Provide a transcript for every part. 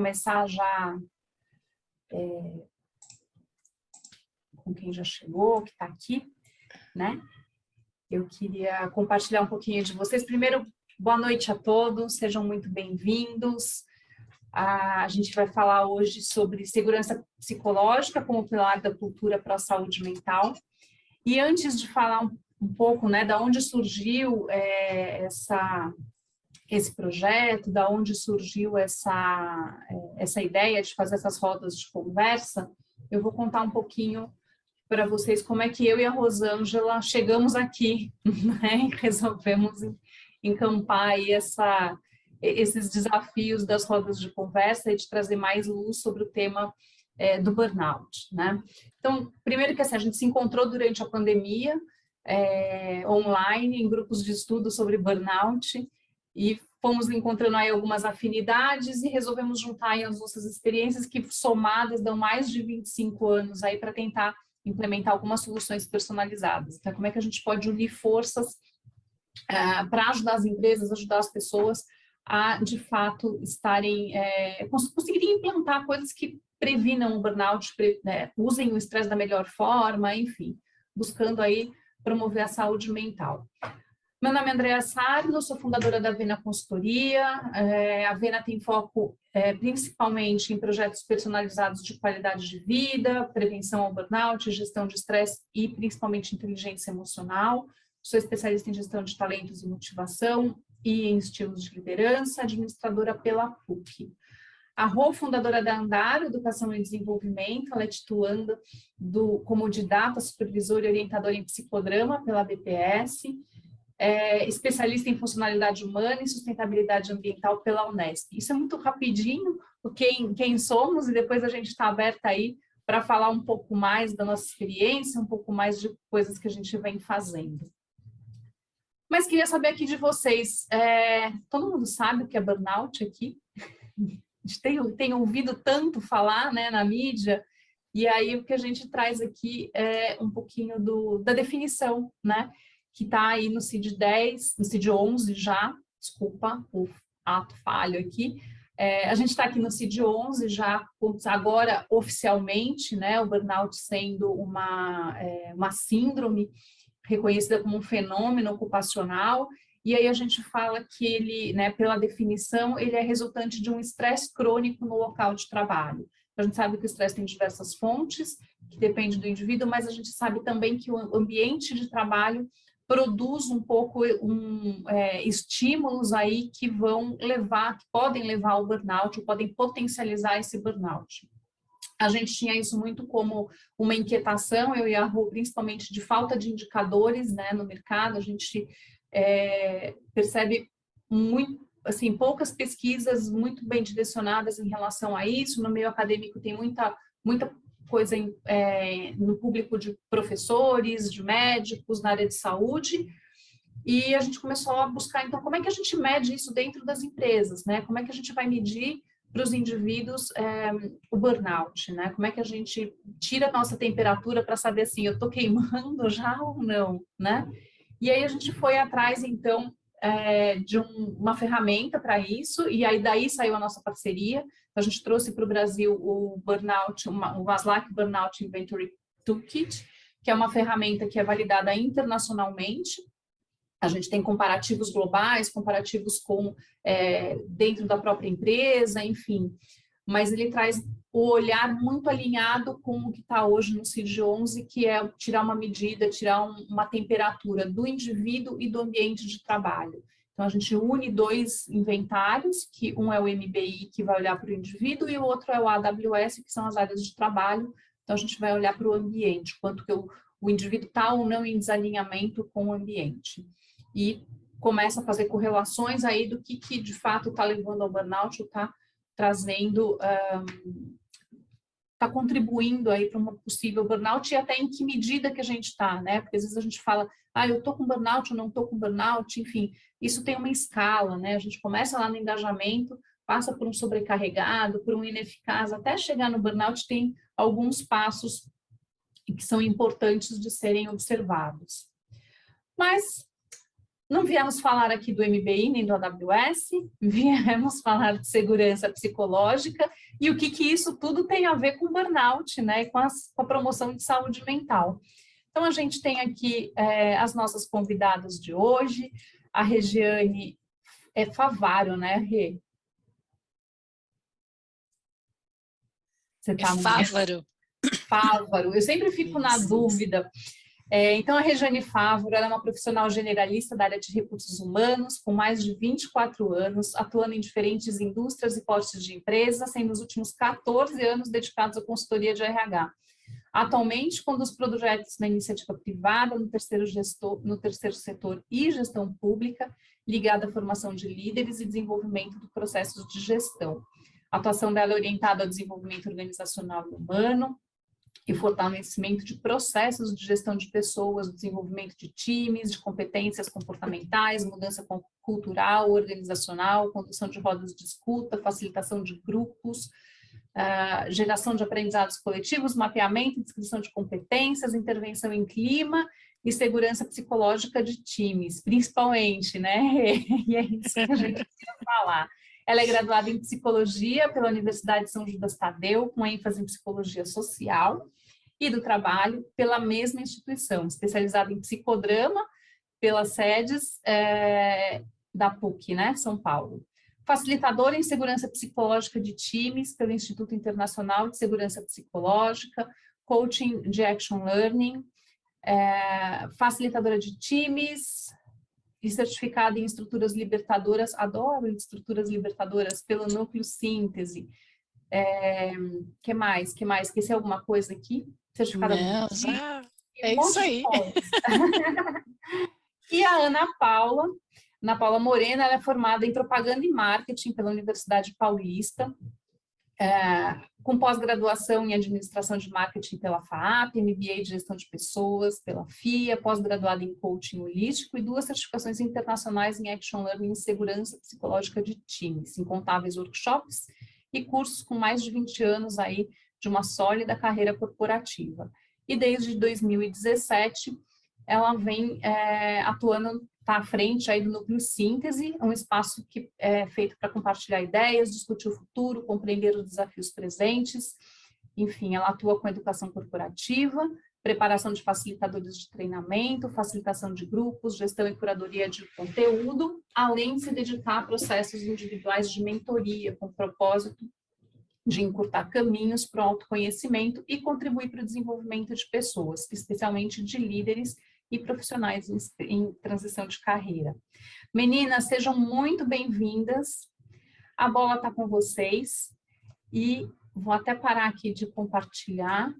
começar já com quem já chegou, que está aqui, né? Eu queria compartilhar um pouquinho de vocês. Primeiro, boa noite a todos, sejam muito bem-vindos. A gente vai falar hoje sobre segurança psicológica como pilar da cultura para a saúde mental. E antes de falar um pouco, né, da onde surgiu esse projeto, da onde surgiu essa ideia de fazer essas rodas de conversa, eu vou contar um pouquinho para vocês como é que eu e a Rosângela chegamos aqui, né, e resolvemos encampar aí esses desafios das rodas de conversa e de trazer mais luz sobre o tema do burnout, né? Então, primeiro que assim, a gente se encontrou durante a pandemia, online, em grupos de estudo sobre burnout, e fomos encontrando aí algumas afinidades e resolvemos juntar aí as nossas experiências que somadas dão mais de 25 anos aí para tentar implementar algumas soluções personalizadas. Então, como é que a gente pode unir forças para ajudar as empresas, ajudar as pessoas a, de fato, conseguirem implantar coisas que previnam o burnout, usem o estresse da melhor forma, enfim, buscando aí promover a saúde mental. Meu nome é Andrea Sarno, sou fundadora da Vena Consultoria. A Vena tem foco principalmente em projetos personalizados de qualidade de vida, prevenção ao burnout, gestão de estresse e principalmente inteligência emocional. Sou especialista em gestão de talentos e motivação e em estilos de liderança, administradora pela PUC. A Rô, fundadora da Andar, Educação e Desenvolvimento, ela é titulanda como didata, supervisora e orientadora em psicodrama pela BPS, especialista em funcionalidade humana e sustentabilidade ambiental pela Unesp. Isso é muito rapidinho, quem somos, e depois a gente está aberta aí para falar um pouco mais da nossa experiência, um pouco mais de coisas que a gente vem fazendo. Mas queria saber aqui de vocês, todo mundo sabe o que é burnout aqui? A gente tem ouvido tanto falar, né, na mídia, e aí o que a gente traz aqui é um pouquinho da definição, né, que está aí no CID-10, no CID-11 já, desculpa o ato falho aqui, a gente está aqui no CID-11 já, agora oficialmente, né, o burnout sendo uma síndrome reconhecida como um fenômeno ocupacional, e aí a gente fala que ele, né, pela definição, ele é resultante de um estresse crônico no local de trabalho. A gente sabe que o estresse tem diversas fontes, que depende do indivíduo, mas a gente sabe também que o ambiente de trabalho produz um pouco estímulos aí que podem levar ao burnout, ou podem potencializar esse burnout. A gente tinha isso muito como uma inquietação, eu e a Rô, principalmente de falta de indicadores, né, no mercado. A gente percebe assim, poucas pesquisas muito bem direcionadas em relação a isso. No meio acadêmico tem muita coisa no público de professores, de médicos, na área de saúde, e a gente começou a buscar, então, como é que a gente mede isso dentro das empresas, né? Como é que a gente vai medir para os indivíduos o burnout, né? Como é que a gente tira a nossa temperatura para saber assim, eu estou queimando já ou não, né? E aí a gente foi atrás, então, de uma ferramenta para isso, e aí daí saiu a nossa parceria. A gente trouxe para o Brasil o Burnout, o Maslach Burnout Inventory Toolkit, que é uma ferramenta que é validada internacionalmente. A gente tem comparativos globais, comparativos dentro da própria empresa, enfim. Mas ele traz o olhar muito alinhado com o que está hoje no CID-11, que é tirar uma medida, tirar uma temperatura do indivíduo e do ambiente de trabalho. Então, a gente une dois inventários, que um é o MBI, que vai olhar para o indivíduo, e o outro é o AWS, que são as áreas de trabalho. Então, a gente vai olhar para o ambiente, quanto que o indivíduo está ou não em desalinhamento com o ambiente. E começa a fazer correlações aí do que de fato está levando ao burnout, ou está trazendo, está contribuindo aí para uma possível burnout, e até em que medida que a gente está, né? Porque às vezes a gente fala, eu estou com burnout, eu não estou com burnout, enfim, isso tem uma escala, né? A gente começa lá no engajamento, passa por um sobrecarregado, por um ineficaz, até chegar no burnout tem alguns passos que são importantes de serem observados. Mas Não viemos falar aqui do MBI nem do AWS, viemos falar de segurança psicológica e o que isso tudo tem a ver com burnout, né, e com a promoção de saúde mental. Então, a gente tem aqui as nossas convidadas de hoje, a Regiane Favaro, né, Rê? Você tá Fávaro. Fávaro, eu sempre fico na dúvida. Então, a Regiane Favaro, ela é uma profissional generalista da área de recursos humanos, com mais de 24 anos, atuando em diferentes indústrias e postos de empresa, sendo os últimos 14 anos dedicados à consultoria de RH. Atualmente, conduz projetos na iniciativa privada, no terceiro setor e gestão pública, ligada à formação de líderes e desenvolvimento de processos de gestão. A atuação dela é orientada ao desenvolvimento organizacional e humano, e fortalecimento de processos de gestão de pessoas, desenvolvimento de times, de competências comportamentais, mudança cultural, organizacional, condução de rodas de escuta, facilitação de grupos, geração de aprendizados coletivos, mapeamento e descrição de competências, intervenção em clima e segurança psicológica de times, principalmente, né? E é isso que a gente precisa falar. Ela é graduada em Psicologia pela Universidade de São Judas Tadeu, com ênfase em Psicologia Social e do Trabalho pela mesma instituição, especializada em Psicodrama pelas sedes da PUC, né, São Paulo. Facilitadora em Segurança Psicológica de Times pelo Instituto Internacional de Segurança Psicológica, Coaching de Action Learning, facilitadora de times, e certificada em estruturas libertadoras, adoro estruturas libertadoras, pelo Núcleo Síntese. Que mais? Esqueci alguma coisa aqui? Certificada Não, é isso aí. E a Ana Paula Morena, ela é formada em Propaganda e Marketing pela Universidade Paulista, com pós-graduação em Administração de Marketing pela FAAP, MBA de Gestão de Pessoas pela FIA, pós-graduada em Coaching Holístico e 2 certificações internacionais em Action Learning e Segurança Psicológica de Times, incontáveis workshops e cursos com mais de 20 anos aí de uma sólida carreira corporativa. E desde 2017, ela vem atuando, está à frente aí do Núcleo Síntese, um espaço que é feito para compartilhar ideias, discutir o futuro, compreender os desafios presentes. Enfim, ela atua com educação corporativa, preparação de facilitadores de treinamento, facilitação de grupos, gestão e curadoria de conteúdo, além de se dedicar a processos individuais de mentoria, com o propósito de encurtar caminhos para o autoconhecimento e contribuir para o desenvolvimento de pessoas, especialmente de líderes e profissionais em transição de carreira. Meninas, sejam muito bem-vindas. A bola está com vocês e vou até parar aqui de compartilhar,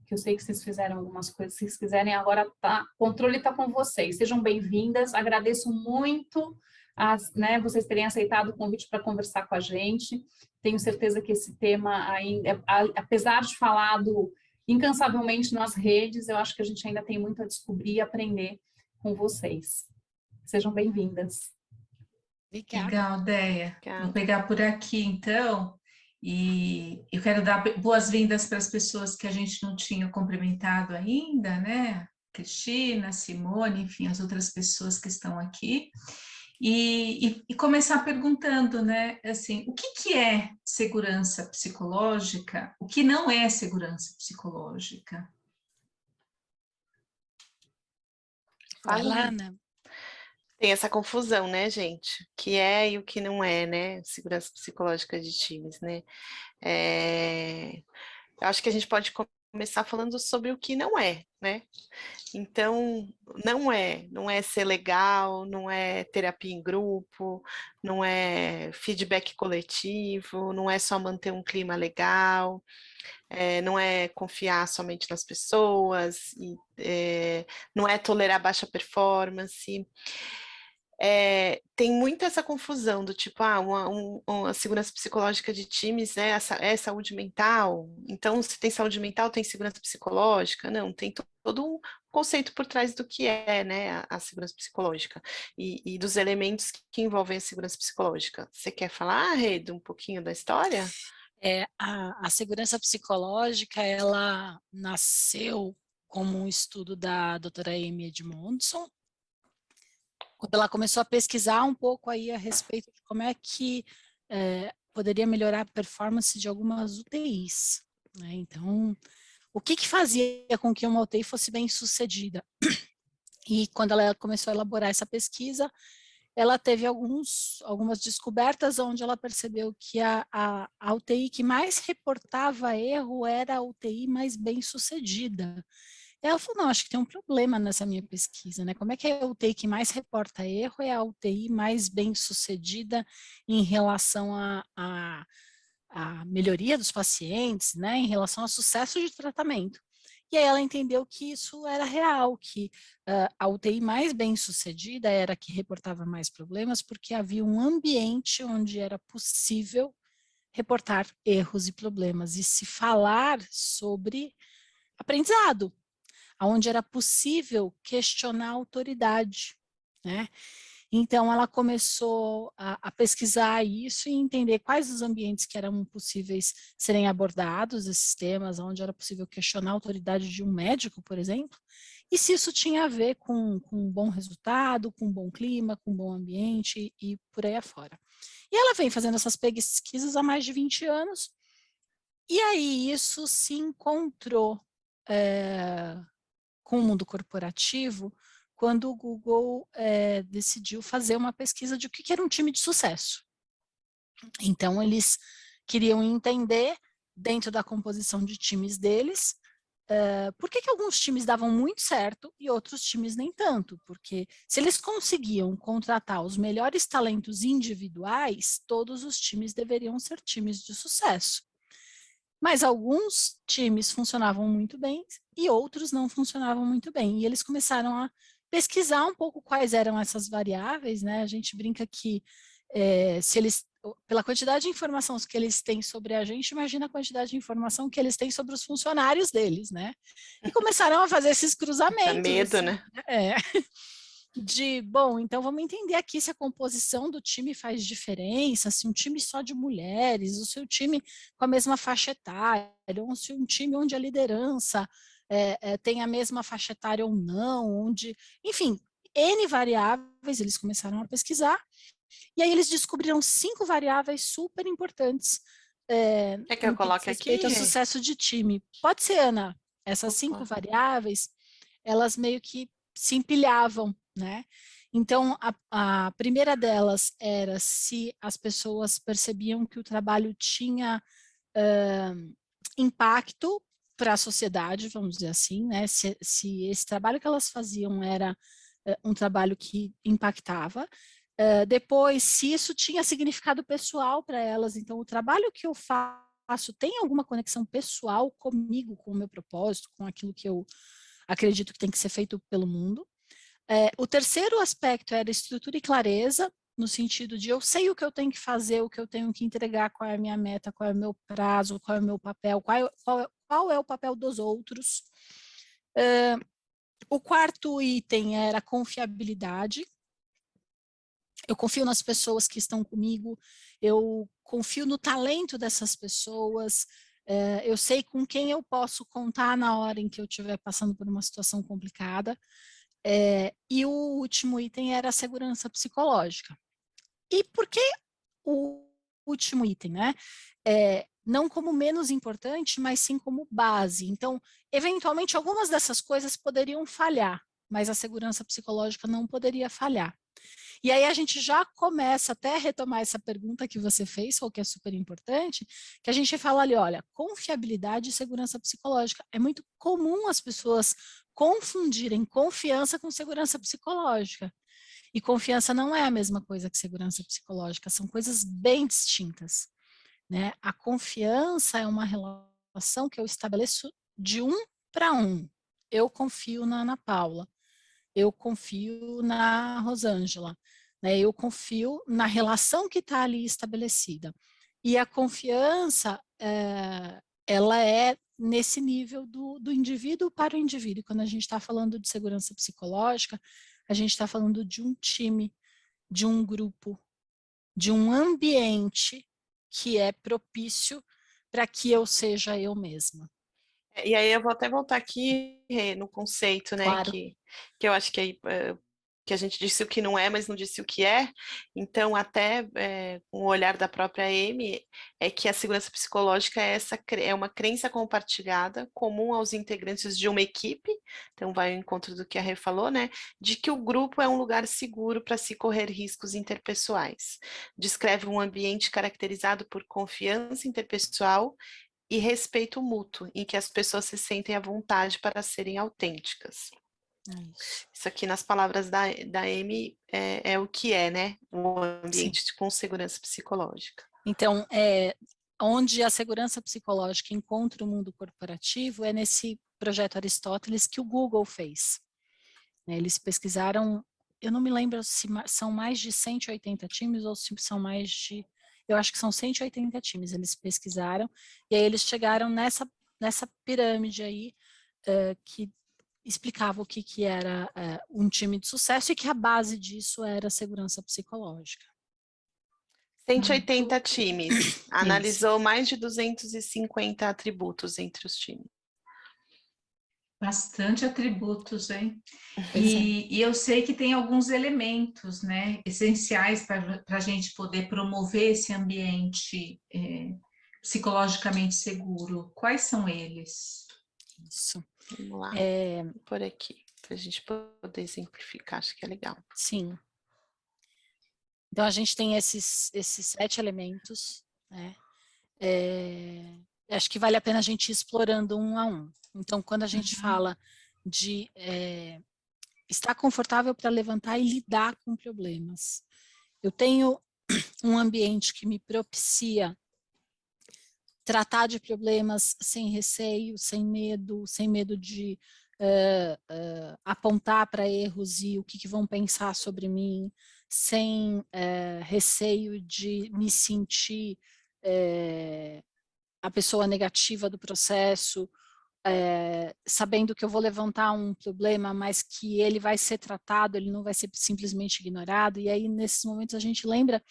que eu sei que vocês fizeram algumas coisas, se vocês quiserem agora, o controle está com vocês. Sejam bem-vindas, agradeço muito vocês terem aceitado o convite para conversar com a gente. Tenho certeza que esse tema ainda, apesar de falado incansavelmente nas redes, eu acho que a gente ainda tem muito a descobrir e aprender com vocês. Sejam bem-vindas. Legal, Déia. Vou pegar por aqui, então, e eu quero dar boas-vindas para as pessoas que a gente não tinha cumprimentado ainda, né? Cristina, Simone, enfim, as outras pessoas que estão aqui. E começar perguntando, né, assim, o que é segurança psicológica? O que não é segurança psicológica? Vai lá, Ana. Tem essa confusão, né, gente? O que é e o que não é, né? Segurança psicológica de times, né? Eu acho que a gente pode começar falando sobre o que não é, né? Então, não é ser legal, não é terapia em grupo, não é feedback coletivo, não é só manter um clima legal, não é confiar somente nas pessoas, não é tolerar baixa performance. Tem muito essa confusão do tipo, a segurança psicológica de times é saúde mental, então se tem saúde mental tem segurança psicológica, não, tem todo um conceito por trás do que é, né, a segurança psicológica e dos elementos que envolvem a segurança psicológica. Você quer falar, Rede, um pouquinho da história? A segurança psicológica, ela nasceu como um estudo da doutora Amy Edmondson, quando ela começou a pesquisar um pouco aí a respeito de como é que poderia melhorar a performance de algumas UTIs, né? Então, o que fazia com que uma UTI fosse bem sucedida? E quando ela começou a elaborar essa pesquisa, ela teve algumas descobertas onde ela percebeu que a UTI que mais reportava erro era a UTI mais bem sucedida. Ela falou, não, acho que tem um problema nessa minha pesquisa, né? Como é que a UTI que mais reporta erro é a UTI mais bem sucedida em relação à melhoria dos pacientes, né? Em relação ao sucesso de tratamento. E aí ela entendeu que isso era real, que a UTI mais bem sucedida era a que reportava mais problemas, porque havia um ambiente onde era possível reportar erros e problemas e se falar sobre aprendizado, onde era possível questionar a autoridade, né? Então, ela começou a pesquisar isso e entender quais os ambientes que eram possíveis serem abordados, esses temas, onde era possível questionar a autoridade de um médico, por exemplo, e se isso tinha a ver com um bom resultado, com um bom clima, com um bom ambiente e por aí afora. E ela vem fazendo essas pesquisas há mais de 20 anos, e aí isso se encontrou com o mundo corporativo, quando o Google decidiu fazer uma pesquisa de o que era um time de sucesso. Então, eles queriam entender, dentro da composição de times deles, por que alguns times davam muito certo e outros times nem tanto? Porque se eles conseguiam contratar os melhores talentos individuais, todos os times deveriam ser times de sucesso. Mas alguns times funcionavam muito bem e outros não funcionavam muito bem. E eles começaram a pesquisar um pouco quais eram essas variáveis, né? A gente brinca que se eles, pela quantidade de informação que eles têm sobre a gente, imagina a quantidade de informação que eles têm sobre os funcionários deles, né? E começaram a fazer esses cruzamentos. Dá medo, assim, né? Bom, então vamos entender aqui se a composição do time faz diferença, se um time só de mulheres, ou se o time com a mesma faixa etária, ou se um time onde a liderança tem a mesma faixa etária ou não, onde, enfim, N variáveis, eles começaram a pesquisar, e aí eles descobriram 5 variáveis super importantes Quer que eu coloque aqui? ao sucesso de time. Pode ser, Ana, essas 5 variáveis, elas meio que se empilhavam, né? Então, a primeira delas era se as pessoas percebiam que o trabalho tinha impacto para a sociedade, vamos dizer assim, né? Se esse trabalho que elas faziam era um trabalho que impactava. Depois, se isso tinha significado pessoal para elas, então o trabalho que eu faço tem alguma conexão pessoal comigo, com o meu propósito, com aquilo que eu acredito que tem que ser feito pelo mundo. O terceiro aspecto era estrutura e clareza, no sentido de eu sei o que eu tenho que fazer, o que eu tenho que entregar, qual é a minha meta, qual é o meu prazo, qual é o meu papel, qual é o papel dos outros. O quarto item era confiabilidade. Eu confio nas pessoas que estão comigo, eu confio no talento dessas pessoas, eu sei com quem eu posso contar na hora em que eu estiver passando por uma situação complicada. E o último item era a segurança psicológica. E por que o último item, né? Não como menos importante, mas sim como base. Então, eventualmente, algumas dessas coisas poderiam falhar, mas a segurança psicológica não poderia falhar. E aí a gente já começa até a retomar essa pergunta que você fez, ou que é super importante, que a gente fala ali, olha, confiabilidade e segurança psicológica. É muito comum as pessoas confundirem confiança com segurança psicológica. E confiança não é a mesma coisa que segurança psicológica, são coisas bem distintas, né? A confiança é uma relação que eu estabeleço de um para um. Eu confio na Ana Paula, eu confio na Rosângela, né? Eu confio na relação que está ali estabelecida. E a confiança, ela é nesse nível do indivíduo para o indivíduo. E quando a gente está falando de segurança psicológica, a gente está falando de um time, de um grupo, de um ambiente que é propício para que eu seja eu mesma. E aí eu vou até voltar aqui no conceito, né, Claro. que eu acho que aí que a gente disse o que não é, mas não disse o que é. Então, até com o olhar da própria Amy, é que a segurança psicológica é uma crença compartilhada, comum aos integrantes de uma equipe, então vai ao encontro do que a Rê falou, né, de que o grupo é um lugar seguro para se correr riscos interpessoais. Descreve um ambiente caracterizado por confiança interpessoal e respeito mútuo, em que as pessoas se sentem à vontade para serem autênticas. Isso aqui nas palavras da Amy é o que é, né? O ambiente com segurança psicológica. Então, onde a segurança psicológica encontra o mundo corporativo é nesse projeto Aristóteles que o Google fez. Eles pesquisaram, eu não me lembro se são mais de 180 times ou se são mais de, eu acho que são 180 times, eles pesquisaram, e aí eles chegaram nessa pirâmide aí, que explicava o que era um time de sucesso e que a base disso era a segurança psicológica. 180 times, analisou mais de 250 atributos entre os times. Bastante atributos, hein? E eu sei que tem alguns elementos, né, essenciais para a gente poder promover esse ambiente psicologicamente seguro. Quais são eles? Isso. Vamos lá, por aqui, para a gente poder exemplificar, acho que é legal. Sim. Então, a gente tem esses 7 elementos, né? Acho que vale a pena a gente ir explorando um a um. Então, quando a gente fala de estar confortável para levantar e lidar com problemas, eu tenho um ambiente que me propicia tratar de problemas sem receio, sem medo de apontar para erros e o que vão pensar sobre mim, sem receio de me sentir a pessoa negativa do processo, sabendo que eu vou levantar um problema, mas que ele vai ser tratado, ele não vai ser simplesmente ignorado, e aí nesses momentos a gente lembra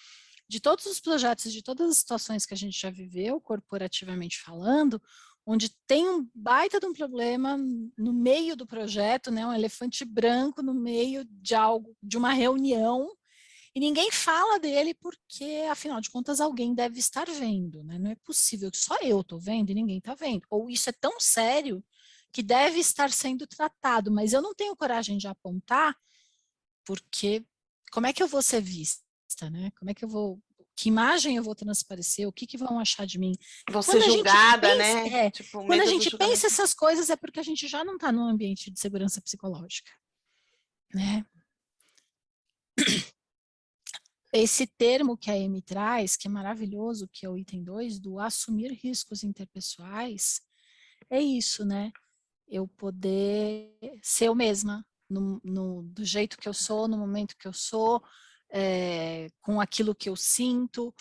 de todos os projetos, de todas as situações que a gente já viveu, corporativamente falando, onde tem um baita de um problema no meio do projeto, né, um elefante branco no meio de algo, de uma reunião, e ninguém fala dele porque, afinal de contas, alguém deve estar vendo, né? Não é possível que só eu estou vendo e ninguém está vendo. Ou isso é tão sério que deve estar sendo tratado, mas eu não tenho coragem de apontar porque como é que eu vou ser vista, né? Como é que eu vou, que imagem eu vou transparecer, o que vão achar de mim? Vou ser julgada, pensa, né? Tipo, quando a gente pensa essas coisas é porque a gente já não está num ambiente de segurança psicológica, né? Esse termo que a Amy traz, que é maravilhoso, que é o item 2, do assumir riscos interpessoais, é isso, né? Eu poder ser eu mesma, do jeito que eu sou, no momento que eu sou, com aquilo que eu sinto,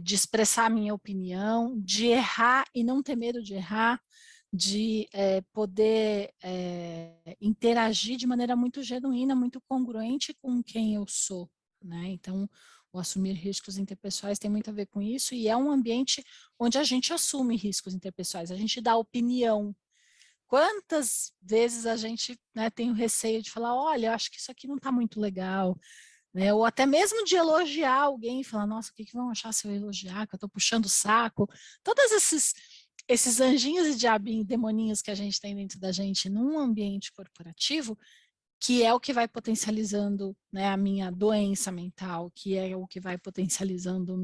de expressar a minha opinião, de errar e não ter medo de errar, de poder interagir de maneira muito genuína, muito congruente com quem eu sou, né? Então, o assumir riscos interpessoais tem muito a ver com isso, e é um ambiente onde a gente assume riscos interpessoais, a gente dá opinião. Quantas vezes a gente, né, tem o receio de falar, olha, eu acho que isso aqui não está muito legal, né? Ou até mesmo de elogiar alguém e falar, nossa, o que vão achar se eu elogiar, que eu estou puxando o saco. Todos esses anjinhos e diabinhos, demoninhos que a gente tem dentro da gente num ambiente corporativo, que é o que vai potencializando, né, a minha doença mental, que é o que vai potencializando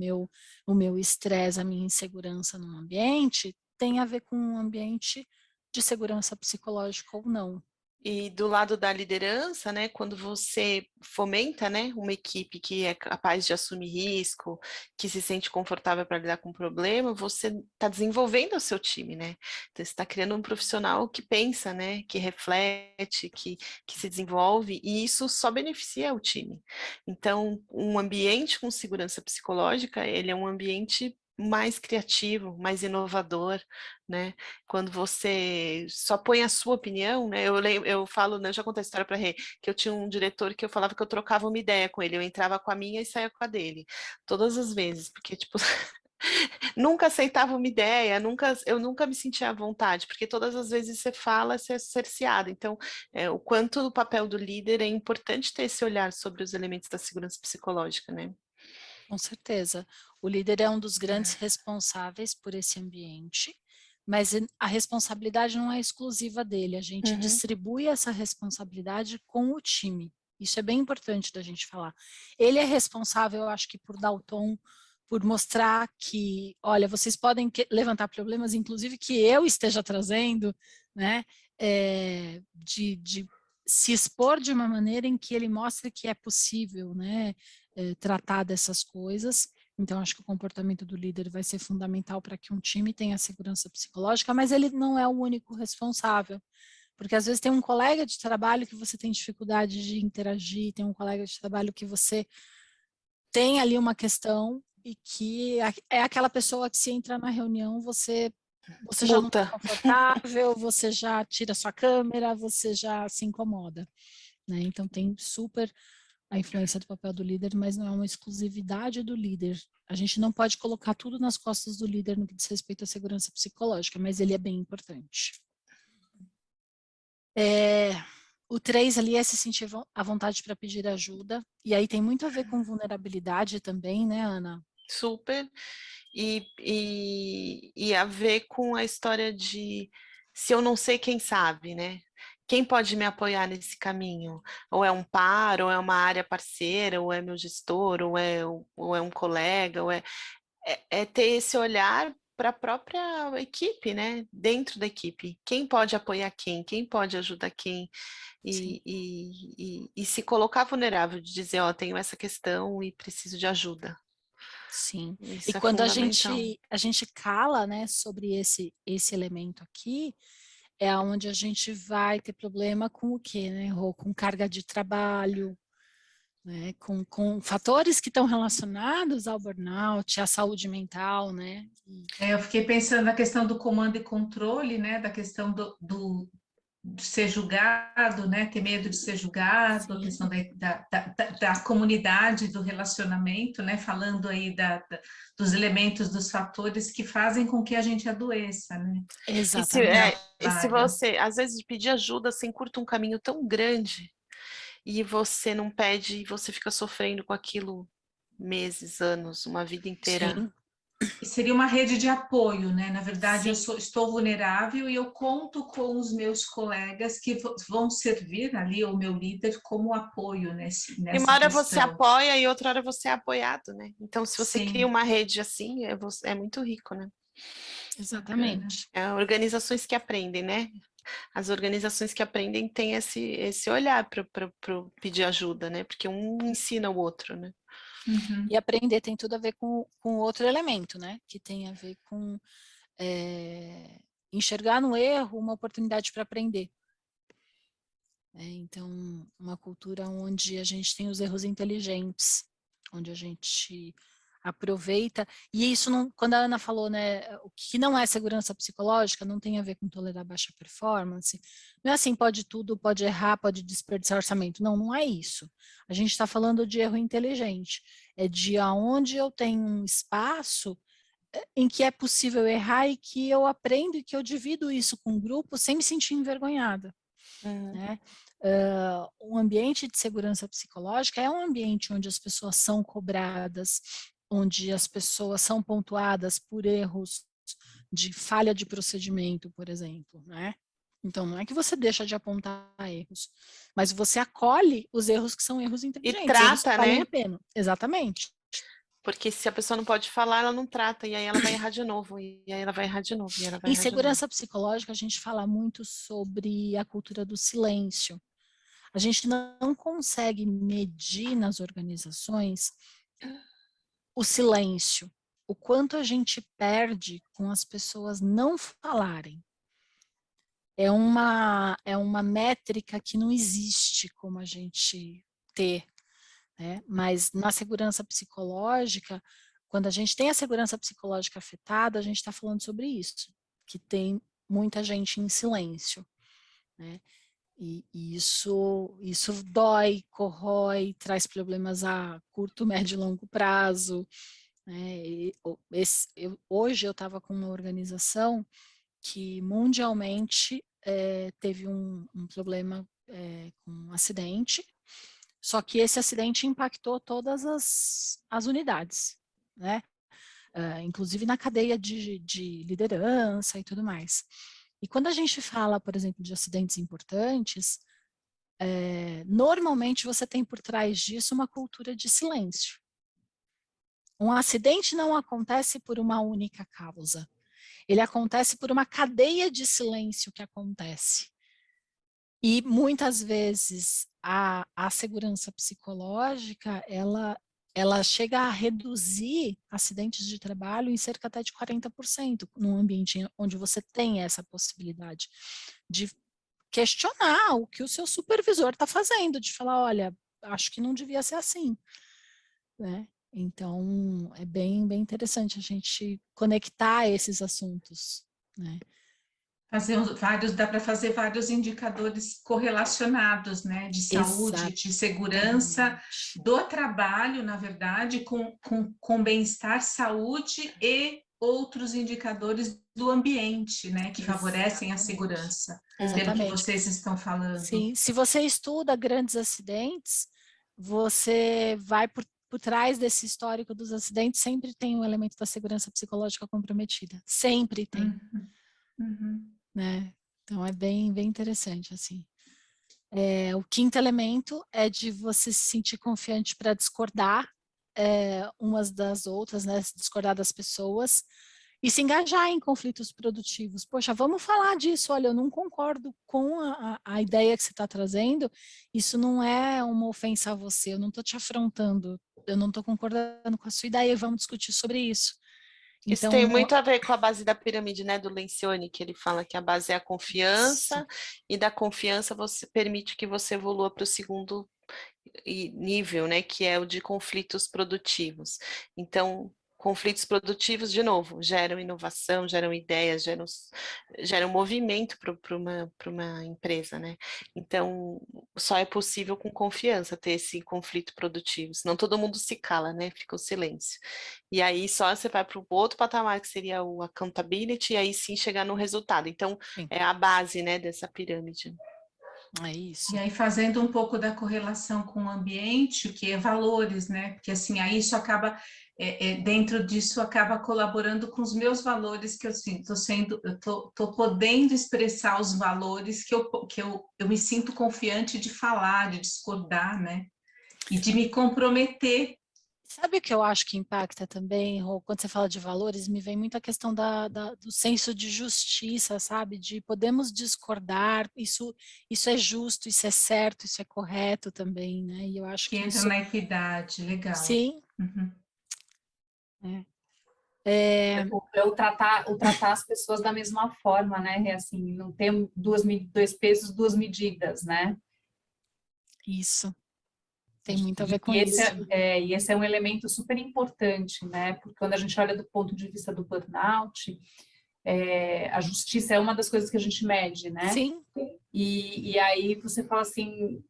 o meu estresse, a minha insegurança no ambiente, tem a ver com um ambiente de segurança psicológica ou não. E do lado da liderança, né, quando você fomenta, né, uma equipe que é capaz de assumir risco, que se sente confortável para lidar com o problema, você está desenvolvendo o seu time, né? Então, você está criando um profissional que pensa, né, que reflete, que se desenvolve, e isso só beneficia o time. Então, um ambiente com segurança psicológica, ele é um ambiente mais criativo, mais inovador, né? Quando você só põe a sua opinião, né? Eu falo, né, eu já contei a história para a Rê, que eu tinha um diretor que eu falava que eu trocava uma ideia com ele, eu entrava com a minha e saía com a dele, todas as vezes, porque, tipo, nunca aceitava uma ideia, eu nunca me sentia à vontade, porque todas as vezes você fala, você é cerceada. Então, o quanto o papel do líder é importante ter esse olhar sobre os elementos da segurança psicológica, né? Com certeza. O líder é um dos grandes responsáveis por esse ambiente, mas a responsabilidade não é exclusiva dele. A gente distribui essa responsabilidade com o time. Isso é bem importante da gente falar. Ele é responsável, eu acho que, por dar o tom, por mostrar que, olha, vocês podem levantar problemas, inclusive que eu esteja trazendo, né, de se expor de uma maneira em que ele mostre que é possível, né, tratar dessas coisas. Então, acho que o comportamento do líder vai ser fundamental para que um time tenha segurança psicológica, mas ele não é o único responsável. Porque às vezes tem um colega de trabalho que você tem dificuldade de interagir, tem um colega de trabalho que você tem ali uma questão e que é aquela pessoa que se entra na reunião, você já não está confortável, você já tira sua câmera, você já se incomoda, né? Então tem super a influência do papel do líder, mas não é uma exclusividade do líder. A gente não pode colocar tudo nas costas do líder no que diz respeito à segurança psicológica, mas ele é bem importante. O 3 ali é se sentir à vontade para pedir ajuda, e aí tem muito a ver com vulnerabilidade também, né, Ana? Super. E a ver com a história de se eu não sei, quem sabe, né? Quem pode me apoiar nesse caminho? Ou é um par, ou é uma área parceira, ou é meu gestor, ou é um colega, é ter esse olhar para a própria equipe, né? Dentro da equipe. Quem pode apoiar quem? Quem pode ajudar quem? E se colocar vulnerável, de dizer, ó, tenho essa questão e preciso de ajuda. Sim, Isso e é quando a fundamental. gente cala, né, sobre esse elemento aqui, é onde a gente vai ter problema com o quê, né, Rô? Com carga de trabalho, né, com fatores que estão relacionados ao burnout, à saúde mental, né? Eu fiquei pensando na questão do comando e controle, né, da questão de ser julgado, né, ter medo de ser julgado, a questão da comunidade, do relacionamento, né, falando aí dos elementos, dos fatores que fazem com que a gente adoeça, né? Exatamente. E se você, às vezes, pedir ajuda, você encurta um caminho tão grande e você não pede e você fica sofrendo com aquilo meses, anos, uma vida inteira. Sim. E seria uma rede de apoio, né? Na verdade, Sim. estou vulnerável e eu conto com os meus colegas que vão servir ali, o meu líder, como apoio nessa uma hora questão. você apoia e outra hora você é apoiado, né? Então, se você Sim. cria uma rede assim, é muito rico, né? Exatamente. Organizações que aprendem, né? As organizações que aprendem têm esse olhar para pedir ajuda, né? Porque um ensina o outro, né? E aprender tem tudo a ver com outro elemento, né? Que tem a ver com enxergar no erro uma oportunidade para aprender. Então, uma cultura onde a gente tem os erros inteligentes, onde a gente aproveita, e isso não, quando a Ana falou, né, o que não é segurança psicológica não tem a ver com tolerar baixa performance, não é assim, pode tudo, pode errar, pode desperdiçar orçamento, não é isso. A gente está falando de erro inteligente, é de aonde eu tenho um espaço em que é possível errar e que eu aprendo e que eu divido isso com o grupo sem me sentir envergonhada. Né? Um ambiente de segurança psicológica é um ambiente onde as pessoas são cobradas, onde as pessoas são pontuadas por erros de falha de procedimento, por exemplo, né? Então, não é que você deixa de apontar erros, mas você acolhe os erros que são erros inteligentes, e trata, erros que valem né? a pena. Exatamente. Porque se a pessoa não pode falar, ela não trata, e aí ela vai errar de novo, e aí ela vai errar de novo, e ela vai Em errar de novo. segurança psicológica, a gente fala muito sobre a cultura do silêncio. A gente não consegue medir nas organizações o silêncio, o quanto a gente perde com as pessoas não falarem. É uma métrica que não existe como a gente ter, né? Mas na segurança psicológica, quando a gente tem a segurança psicológica afetada, a gente está falando sobre isso, que tem muita gente em silêncio, né? E isso dói, corrói, traz problemas a curto, médio e longo prazo. né? Hoje eu estava com uma organização que mundialmente teve um problema com um acidente, só que esse acidente impactou todas as unidades, né? Inclusive na cadeia de liderança e tudo mais. E quando a gente fala, por exemplo, de acidentes importantes, normalmente você tem por trás disso uma cultura de silêncio. Um acidente não acontece por uma única causa. Ele acontece por uma cadeia de silêncio que acontece. E muitas vezes a segurança psicológica, ela chega a reduzir acidentes de trabalho em cerca até de 40%, num ambiente onde você tem essa possibilidade de questionar o que o seu supervisor está fazendo, de falar, olha, acho que não devia ser assim, né? Então, é bem interessante a gente conectar esses assuntos, né? Dá para fazer vários indicadores correlacionados, né, de saúde, de segurança do trabalho, na verdade, com bem-estar, saúde e outros indicadores do ambiente, né, que favorecem a segurança, pelo que vocês estão falando. Sim, se você estuda grandes acidentes, você vai por trás desse histórico dos acidentes, sempre tem um elemento da segurança psicológica comprometida, sempre tem. Né? Então é bem interessante, assim. O quinto elemento é de você se sentir confiante para discordar umas das outras, né? Discordar das pessoas e se engajar em conflitos produtivos. Poxa, vamos falar disso. Olha, eu não concordo com a ideia que você está trazendo. Isso não é uma ofensa a você. Eu não estou te afrontando. Eu não estou concordando com a sua ideia. Vamos discutir sobre isso. Isso Então, tem muito a ver com a base da pirâmide, né, do Lencioni, que ele fala que a base é a confiança, e da confiança você permite que você evolua para o segundo nível, né, que é o de conflitos produtivos. Então, conflitos produtivos, de novo, geram inovação, geram ideias, geram movimento para uma empresa, né? Então, só é possível com confiança ter esse conflito produtivo, senão todo mundo se cala, né? Fica o silêncio. E aí só você vai para o outro patamar, que seria o accountability, e aí sim chegar no resultado. Então, é a base, né, dessa pirâmide. É isso. E aí, fazendo um pouco da correlação com o ambiente, o que é valores, né? Porque assim, aí isso acaba, dentro disso, acaba colaborando com os meus valores que eu sinto, tô podendo expressar os valores que eu me sinto confiante de falar, de discordar, né? E de me comprometer. Sabe o que eu acho que impacta também, Rô? Quando você fala de valores, me vem muito a questão do senso de justiça, sabe? De podemos discordar, isso é justo, isso é certo, isso é correto também, né? E eu acho que entra na equidade, legal. Sim. Eu tratar as pessoas da mesma forma, né? Assim, não ter dois pesos, duas medidas, né? Isso. Tem muito a ver com isso. E esse é um elemento super importante, né? Porque quando a gente olha do ponto de vista do burnout, a justiça é uma das coisas que a gente mede, né? Sim. E aí você fala assim,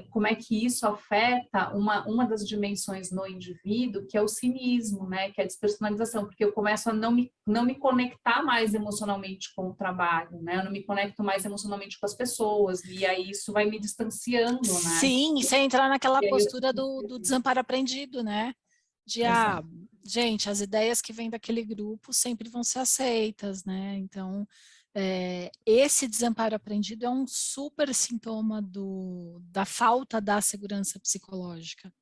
como é que isso afeta uma das dimensões no indivíduo, que é o cinismo, né? Que é a despersonalização, porque eu começo a não me conectar mais emocionalmente com o trabalho, né? Eu não me conecto mais emocionalmente com as pessoas, e aí isso vai me distanciando, né? Sim, isso é entrar naquela postura do desamparo aprendido, né? Gente, as ideias que vêm daquele grupo sempre vão ser aceitas, né? Então, esse desamparo aprendido é um super sintoma da falta da segurança psicológica,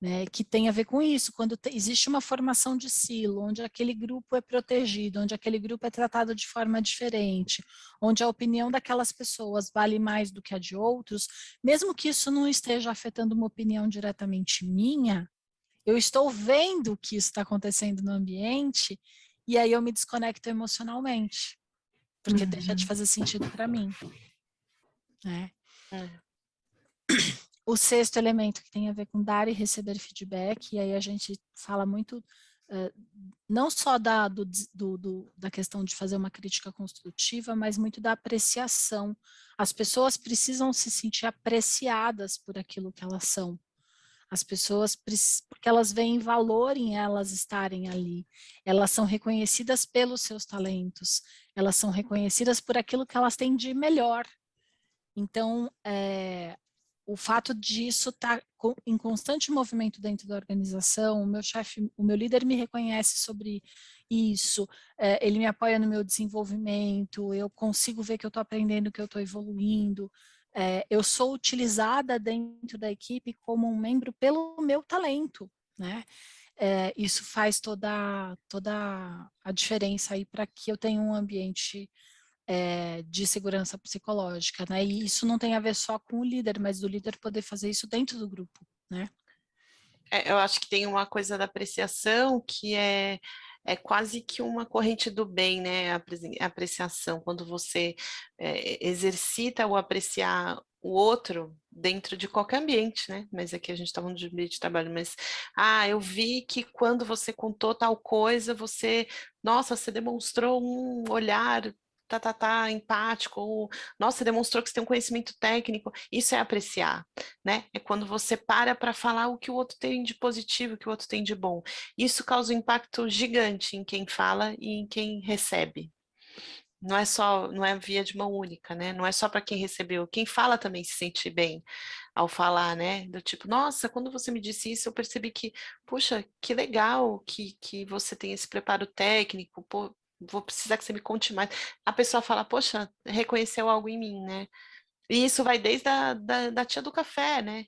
né? Que tem a ver com isso, quando existe uma formação de silo, onde aquele grupo é protegido, onde aquele grupo é tratado de forma diferente, onde a opinião daquelas pessoas vale mais do que a de outros, mesmo que isso não esteja afetando uma opinião diretamente minha, eu estou vendo que isso está acontecendo no ambiente e aí eu me desconecto emocionalmente, porque deixa de fazer sentido para mim, né? O sexto elemento que tem a ver com dar e receber feedback, e aí a gente fala muito não só da questão de fazer uma crítica construtiva, mas muito da apreciação. As pessoas precisam se sentir apreciadas por aquilo que elas são. As pessoas, porque elas veem valor em elas estarem ali, elas são reconhecidas pelos seus talentos, elas são reconhecidas por aquilo que elas têm de melhor. Então, o fato disso estar em constante movimento dentro da organização, o meu chefe, o meu líder me reconhece sobre isso, ele me apoia no meu desenvolvimento, eu consigo ver que eu estou aprendendo, que eu estou evoluindo, eu sou utilizada dentro da equipe como um membro pelo meu talento, né? Isso faz toda a diferença aí para que eu tenha um ambiente de segurança psicológica, né? E isso não tem a ver só com o líder, mas do líder poder fazer isso dentro do grupo, né? Eu acho que tem uma coisa da apreciação que é quase que uma corrente do bem, né? A apreciação, quando você exercita o apreciar o outro dentro de qualquer ambiente, né? Mas aqui a gente está falando de ambiente de trabalho, mas eu vi que quando você contou tal coisa, nossa, você demonstrou um olhar empático, ou, nossa, demonstrou que você tem um conhecimento técnico, isso é apreciar, né? É quando você para falar o que o outro tem de positivo, o que o outro tem de bom. Isso causa um impacto gigante em quem fala e em quem recebe. Não é via de mão única, né? Não é só para quem recebeu, quem fala também se sente bem ao falar, né? Do tipo, nossa, quando você me disse isso, eu percebi que, puxa, que legal que você tem esse preparo técnico, pô, vou precisar que você me conte mais. A pessoa fala, poxa, reconheceu algo em mim, né? E isso vai desde da tia do café, né?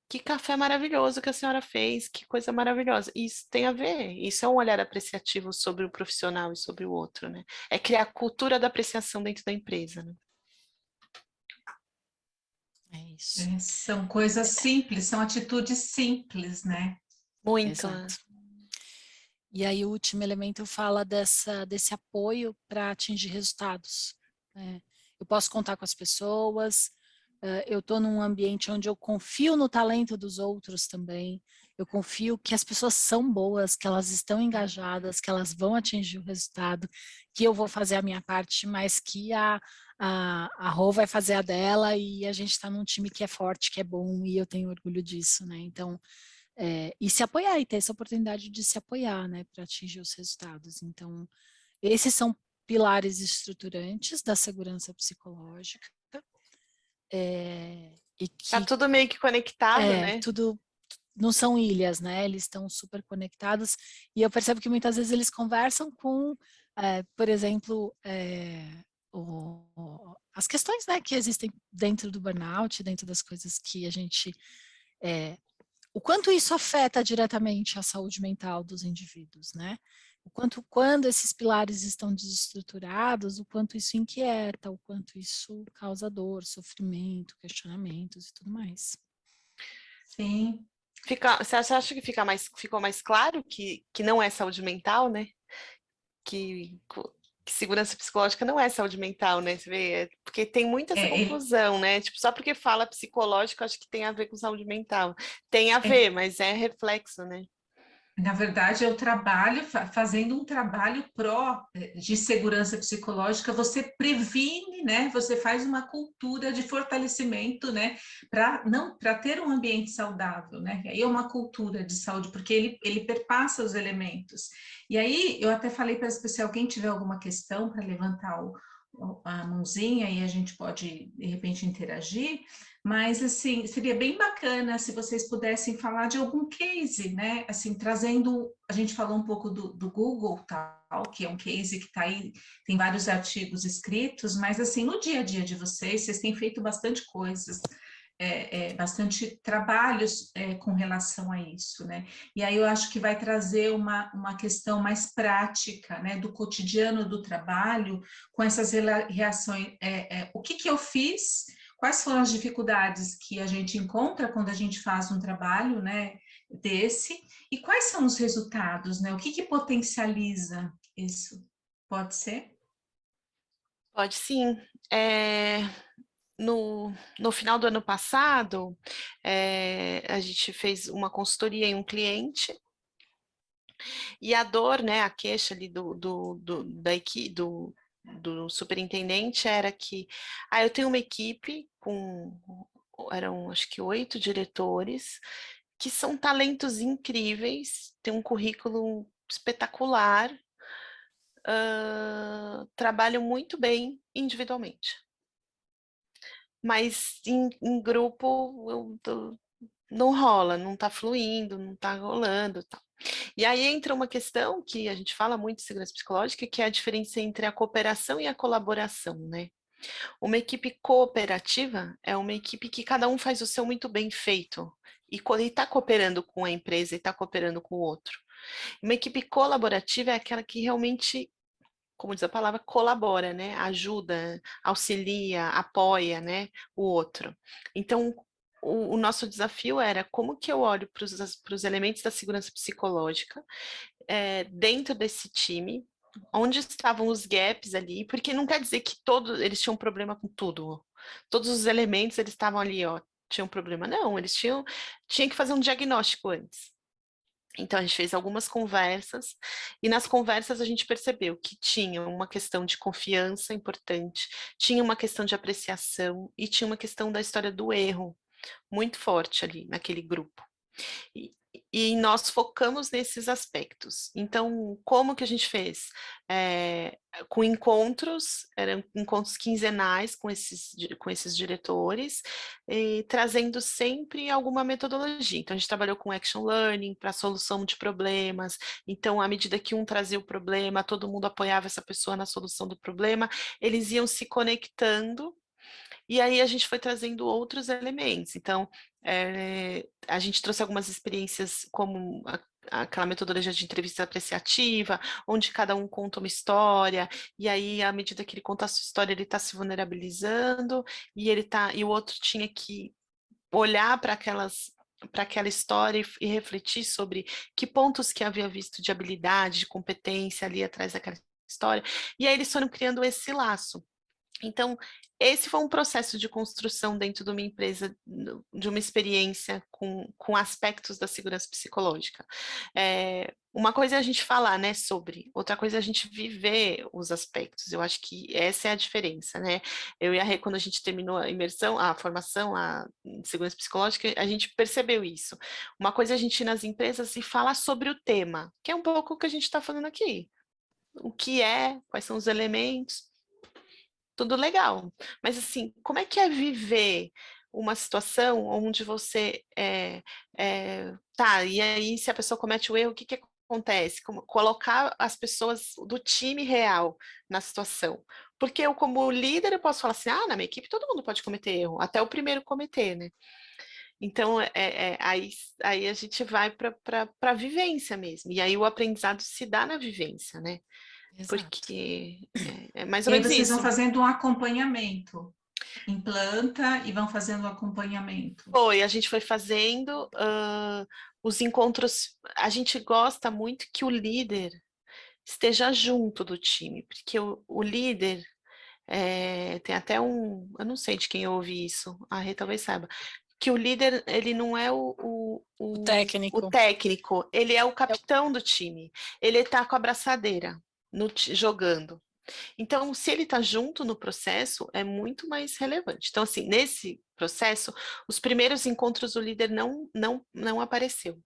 Que café maravilhoso que a senhora fez, que coisa maravilhosa. Isso tem a ver, isso é um olhar apreciativo sobre o profissional e sobre o outro, né? É criar a cultura da apreciação dentro da empresa, né? É isso. São coisas simples, são atitudes simples, né? Muito. Exato. E aí o último elemento fala desse apoio para atingir resultados, né? Eu posso contar com as pessoas, eu estou num ambiente onde eu confio no talento dos outros também, eu confio que as pessoas são boas, que elas estão engajadas, que elas vão atingir o resultado, que eu vou fazer a minha parte, mas que a Rô vai fazer a dela e a gente está num time que é forte, que é bom e eu tenho orgulho disso, né? Então, e se apoiar e ter essa oportunidade de se apoiar, né, para atingir os resultados. Então, esses são pilares estruturantes da segurança psicológica. E Tá que tudo meio que conectado, né? tudo não são ilhas, né? Eles estão super conectados e eu percebo que muitas vezes eles conversam com, por exemplo, as questões, né, que existem dentro do burnout, dentro das coisas que a gente o quanto isso afeta diretamente a saúde mental dos indivíduos, né? O quanto, quando esses pilares estão desestruturados, o quanto isso inquieta, o quanto isso causa dor, sofrimento, questionamentos e tudo mais. Sim. Você acha que ficou mais claro que não é saúde mental, né? Que segurança psicológica não é saúde mental, né? Você vê, porque tem muita essa confusão, né? Tipo, só porque fala psicológico, acho que tem a ver com saúde mental. Tem a ver, mas é reflexo, né? Na verdade, eu trabalho fazendo um trabalho de segurança psicológica, você previne, né? Você faz uma cultura de fortalecimento, né? Para ter um ambiente saudável, né? E aí é uma cultura de saúde, porque ele perpassa os elementos. E aí eu até falei para se alguém tiver alguma questão para levantar a mãozinha e a gente pode, de repente, interagir, mas, assim, seria bem bacana se vocês pudessem falar de algum case, né? Assim, trazendo, a gente falou um pouco do Google, tal, que é um case que está aí, tem vários artigos escritos, mas, assim, no dia a dia de vocês têm feito bastante coisas, bastante trabalhos com relação a isso, né? E aí eu acho que vai trazer uma questão mais prática, né, do cotidiano do trabalho, com essas reações, o que eu fiz, quais foram as dificuldades que a gente encontra quando a gente faz um trabalho, né, desse, e quais são os resultados, né, o que potencializa isso? Pode ser? Pode sim. No final do ano passado, a gente fez uma consultoria em um cliente e a dor, né, a queixa ali da equipe, do superintendente era que eu tenho uma equipe eram acho que 8 diretores que são talentos incríveis, têm um currículo espetacular, trabalham muito bem individualmente. Mas em grupo não rola, não está fluindo, não está rolando, tal. E aí entra uma questão que a gente fala muito de segurança psicológica, que é a diferença entre a cooperação e a colaboração, né? Uma equipe cooperativa é uma equipe que cada um faz o seu muito bem feito, e está cooperando com a empresa e está cooperando com o outro. Uma equipe colaborativa é aquela que realmente, como diz a palavra, colabora, né? Ajuda, auxilia, apoia, né? O outro. Então, o nosso desafio era como que eu olho para os elementos da segurança psicológica dentro desse time, onde estavam os gaps ali, porque não quer dizer que todos eles tinham problema com tudo. Todos os elementos eles estavam ali, ó, tinham problema. Não, eles tinham que fazer um diagnóstico antes. Então, a gente fez algumas conversas, e nas conversas a gente percebeu que tinha uma questão de confiança importante, tinha uma questão de apreciação e tinha uma questão da história do erro muito forte ali naquele grupo. E nós focamos nesses aspectos. Então, como que a gente fez? Com encontros, eram encontros quinzenais com esses diretores, trazendo sempre alguma metodologia. Então, a gente trabalhou com action learning para solução de problemas. Então, à medida que um trazia o problema, todo mundo apoiava essa pessoa na solução do problema, eles iam se conectando. E aí a gente foi trazendo outros elementos. Então, a gente trouxe algumas experiências como aquela metodologia de entrevista apreciativa, onde cada um conta uma história, e aí, à medida que ele conta a sua história, ele está se vulnerabilizando, e o outro tinha que olhar para aquela história e refletir sobre que pontos que havia visto de habilidade, de competência ali atrás daquela história, e aí eles foram criando esse laço. Então, esse foi um processo de construção dentro de uma empresa, de uma experiência com aspectos da segurança psicológica. Uma coisa é a gente falar, né, sobre, outra coisa é a gente viver os aspectos. Eu acho que essa é a diferença, né? Eu e a Rê, quando a gente terminou a imersão, a formação em segurança psicológica, a gente percebeu isso. Uma coisa é a gente ir nas empresas e falar sobre o tema, que é um pouco o que a gente está falando aqui. O que é, quais são os elementos, tudo legal. Mas assim, como é que é viver uma situação onde você tá, e aí se a pessoa comete o erro, o que que acontece? Colocar as pessoas do time real na situação. Porque eu, como líder, eu posso falar assim, na minha equipe todo mundo pode cometer erro, até o primeiro cometer, né? Então, aí a gente vai para a vivência mesmo, e aí o aprendizado se dá na vivência, né? Exato. Porque é mais E ou aí menos vocês isso. vão fazendo um acompanhamento, implanta e vão fazendo um acompanhamento. A gente foi fazendo os encontros, a gente gosta muito que o líder esteja junto do time, porque o líder, tem até eu não sei de quem eu ouvi isso, a Rê talvez saiba, que o líder, ele não é o técnico, ele é o capitão do time, ele está com a abraçadeira jogando. Então, se ele está junto no processo, é muito mais relevante. Então, assim, nesse processo, os primeiros encontros o líder não apareceu.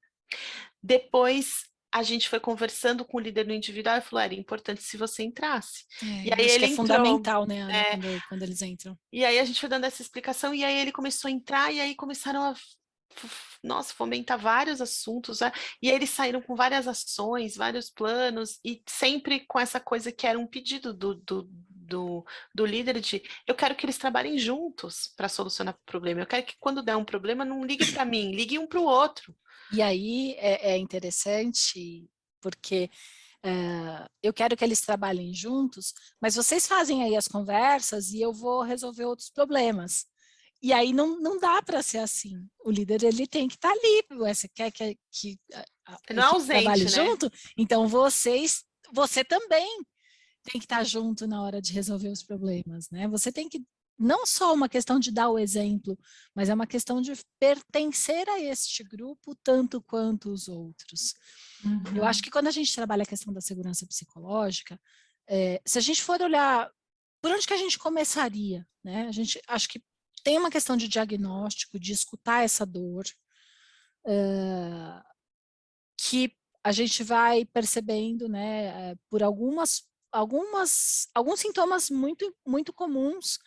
Depois, a gente foi conversando com o líder no individual e falou, era importante se você entrasse. E aí acho ele que é entrou, fundamental, né, Ana, quando eles entram. E aí a gente foi dando essa explicação, e aí ele começou a entrar, e aí começaram a fomentar vários assuntos, né? E aí eles saíram com várias ações, vários planos, e sempre com essa coisa que era um pedido do líder de eu quero que eles trabalhem juntos para solucionar o problema. Eu quero que quando der um problema, não ligue para mim, ligue um para o outro. E aí é interessante, porque eu quero que eles trabalhem juntos, mas vocês fazem aí as conversas e eu vou resolver outros problemas. E aí não dá para ser assim. O líder, ele tem que estar ali. Você quer que a não é ausente, trabalhe né? junto? Então você também tem que estar junto na hora de resolver os problemas, né? Você tem que, não só uma questão de dar o exemplo, mas é uma questão de pertencer a este grupo tanto quanto os outros. Uhum. Eu acho que quando a gente trabalha a questão da segurança psicológica, se a gente for olhar por onde que a gente começaria, né? Acho que tem uma questão de diagnóstico, de escutar essa dor, que a gente vai percebendo, né, por alguns sintomas muito comuns,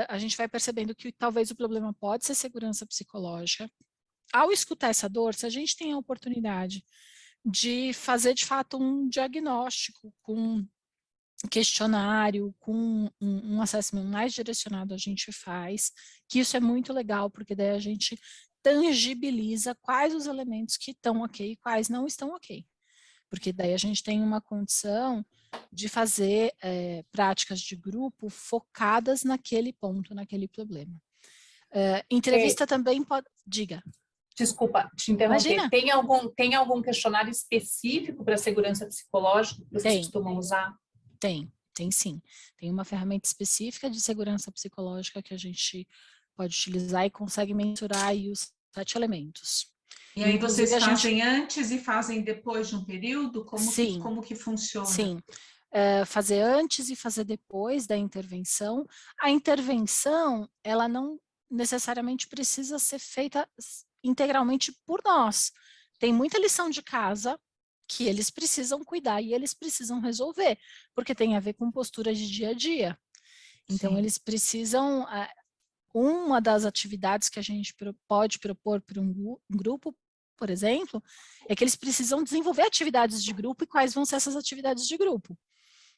a gente vai percebendo que talvez o problema pode ser segurança psicológica. Ao escutar essa dor, se a gente tem a oportunidade de fazer, de fato, um diagnóstico com questionário, com um assessment mais direcionado, a gente faz, que isso é muito legal, porque daí a gente tangibiliza quais os elementos que estão ok e quais não estão ok. Porque daí a gente tem uma condição de fazer práticas de grupo focadas naquele ponto, naquele problema. Entrevista também pode... Diga. Desculpa te interromper. Imagina. Tem algum questionário específico para segurança psicológica que vocês costumam usar? Tem sim. Tem uma ferramenta específica de segurança psicológica que a gente pode utilizar e consegue mensurar aí os 7 elementos. E aí vocês fazem antes e fazem depois de um período? Como que funciona? Sim. Fazer antes e fazer depois da intervenção. A intervenção, ela não necessariamente precisa ser feita integralmente por nós. Tem muita lição de casa que eles precisam cuidar e eles precisam resolver, porque tem a ver com posturas de dia a dia. Então, eles precisam... Uma das atividades que a gente pode propor para um grupo, por exemplo, é que eles precisam desenvolver atividades de grupo e quais vão ser essas atividades de grupo.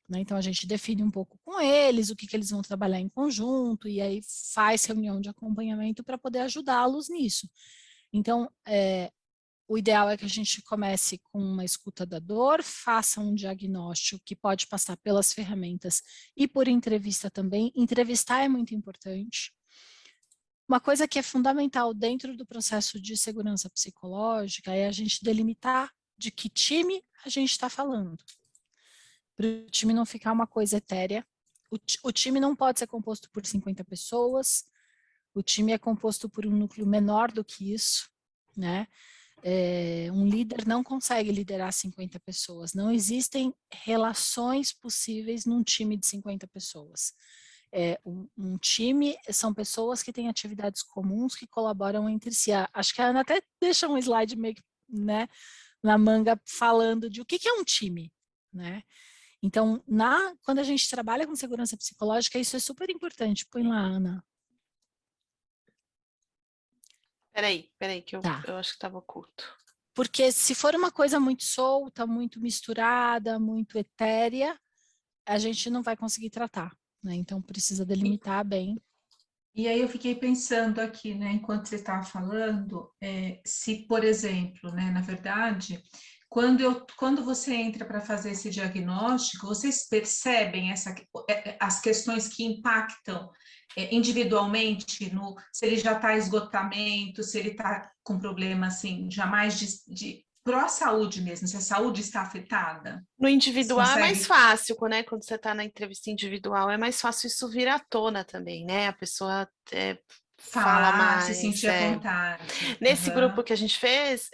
Né? Então, a gente define um pouco com eles o que eles vão trabalhar em conjunto e aí faz reunião de acompanhamento para poder ajudá-los nisso. Então, o ideal é que a gente comece com uma escuta da dor, faça um diagnóstico que pode passar pelas ferramentas e por entrevista também. Entrevistar é muito importante. Uma coisa que é fundamental dentro do processo de segurança psicológica é a gente delimitar de que time a gente está falando. Para o time não ficar uma coisa etérea. O time não pode ser composto por 50 pessoas, o time é composto por um núcleo menor do que isso, né? Um líder não consegue liderar 50 pessoas, não existem relações possíveis num time de 50 pessoas. Um time são pessoas que têm atividades comuns que colaboram entre si. Acho que a Ana até deixa um slide meio que, né, na manga falando de o que é um time, né? Então, quando a gente trabalha com segurança psicológica, isso é super importante. Põe lá, Ana. Peraí, que eu acho que estava oculto. Porque se for uma coisa muito solta, muito misturada, muito etérea, a gente não vai conseguir tratar, né? Então, precisa delimitar bem. E aí eu fiquei pensando aqui, né, enquanto você estava falando, se, por exemplo, né, na verdade, quando você entra para fazer esse diagnóstico, vocês percebem as questões que impactam individualmente, se ele já está em esgotamento, se ele está com problema, assim, já mais pró-saúde mesmo, se a saúde está afetada? No individual é mais fácil, né? Quando você está na entrevista individual, é mais fácil isso vir à tona também, né? A pessoa fala mais. Se sentir à vontade. Nesse grupo que a gente fez,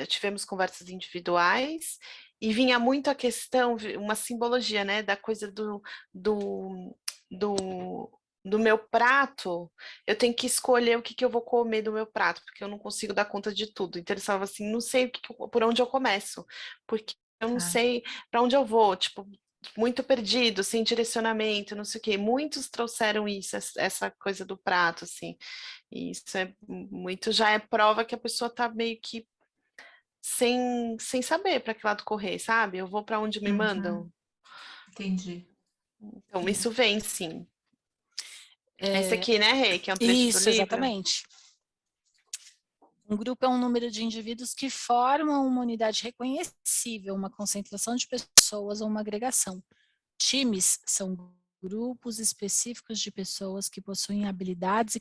tivemos conversas individuais e vinha muito a questão, uma simbologia, né? Da coisa do meu prato, eu tenho que escolher o que eu vou comer do meu prato, porque eu não consigo dar conta de tudo. Então, eles falavam assim, não sei por onde eu começo, porque eu não sei para onde eu vou, tipo, muito perdido, sem direcionamento, não sei o quê. Muitos trouxeram isso, essa coisa do prato, assim. E isso já é prova que a pessoa está meio que sem saber para que lado correr, sabe? Eu vou para onde me mandam. Entendi. Então, isso vem, sim. Esse aqui, né, Rê? Que é um trecho do livro. Isso, exatamente. Um grupo é um número de indivíduos que formam uma unidade reconhecível, uma concentração de pessoas ou uma agregação. Times são grupos específicos de pessoas que possuem habilidades e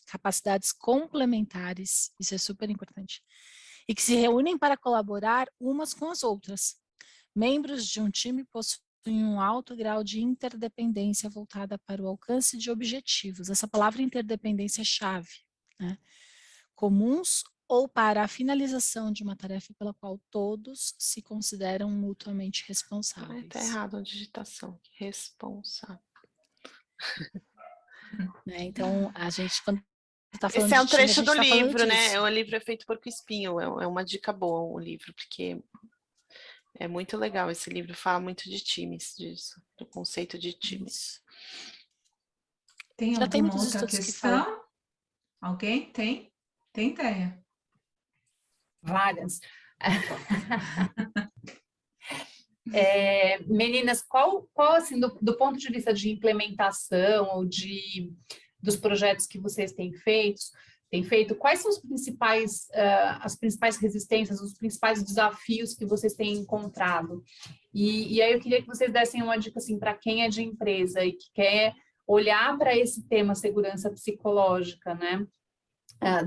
capacidades complementares, isso é super importante, e que se reúnem para colaborar umas com as outras. Membros de um time possuem um alto grau de interdependência voltada para o alcance de objetivos. Essa palavra interdependência é chave, né? Comuns ou para a finalização de uma tarefa pela qual todos se consideram mutuamente responsáveis. Está errado a digitação, responsável. Né? Então, a gente, quando Tá falando Esse é um de time, a trecho gente do tá falando livro, né? disso. O livro é feito por Espinho, é uma dica boa o livro, porque é muito legal esse livro, fala muito de times, disso, do conceito de times. Isso. Tem Já tem alguma muitos outra estudos que falam. questão? Alguém tem? Tem ideia? Várias. Meninas, qual assim, do ponto de vista de implementação ou dos projetos que vocês têm feito, quais são as principais resistências, os principais desafios que vocês têm encontrado? E aí eu queria que vocês dessem uma dica assim, para quem é de empresa e que quer olhar para esse tema segurança psicológica, né?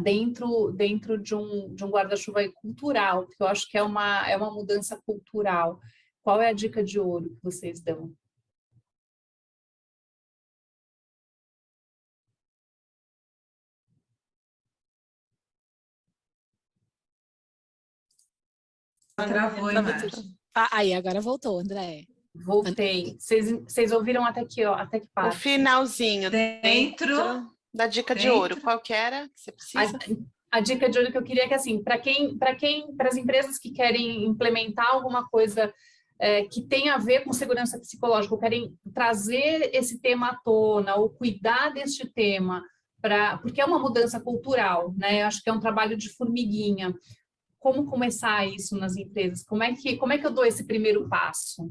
Dentro de um guarda-chuva cultural, porque eu acho que é uma mudança cultural. Qual é a dica de ouro que vocês dão? Travou a imagem. Aí, agora voltou, André. Voltei. Vocês ouviram até que O parte? finalzinho, Dentro da dica de ouro, qual que era que você precisa? A dica de ouro que eu queria é que, assim, para as empresas que querem implementar alguma coisa que tem a ver com segurança psicológica, ou querem trazer esse tema à tona, ou cuidar deste tema, porque é uma mudança cultural, né? Eu acho que é um trabalho de formiguinha. Como começar isso nas empresas? Como é que eu dou esse primeiro passo?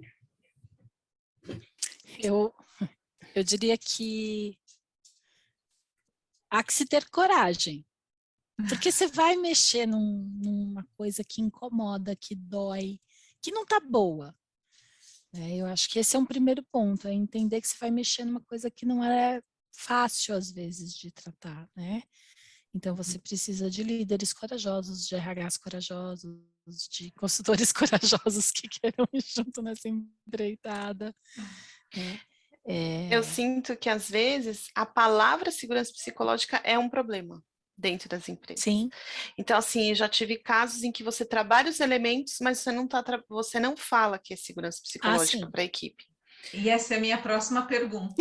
Eu diria que há que se ter coragem. Porque você vai mexer numa coisa que incomoda, que dói, que não tá boa. Eu acho que esse é um primeiro ponto, é entender que você vai mexer numa coisa que não é fácil, às vezes, de tratar, né? Então, você precisa de líderes corajosos, de RHs corajosos, de consultores corajosos que queiram ir junto nessa empreitada. Né? Eu sinto que, às vezes, a palavra segurança psicológica é um problema dentro das empresas. Sim. Então, assim, eu já tive casos em que você trabalha os elementos, mas você não fala que é segurança psicológica para a equipe. E essa é a minha próxima pergunta.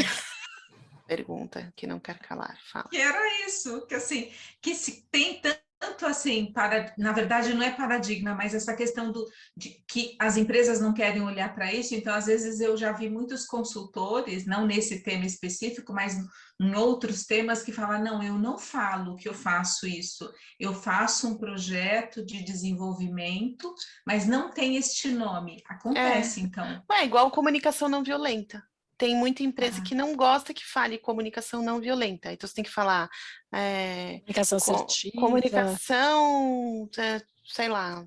Pergunta que não quer calar, fala. Que era isso, que assim, que se tem tanto assim, na verdade não é paradigma, mas essa questão de que as empresas não querem olhar para isso, então às vezes eu já vi muitos consultores, não nesse tema específico, mas em outros temas que falam, não, eu não falo que eu faço isso, eu faço um projeto de desenvolvimento, mas não tem este nome. Acontece, então. É igual comunicação não violenta. Tem muita empresa que não gosta que fale comunicação não violenta. Então, você tem que falar... comunicação assertiva. Comunicação, sei lá...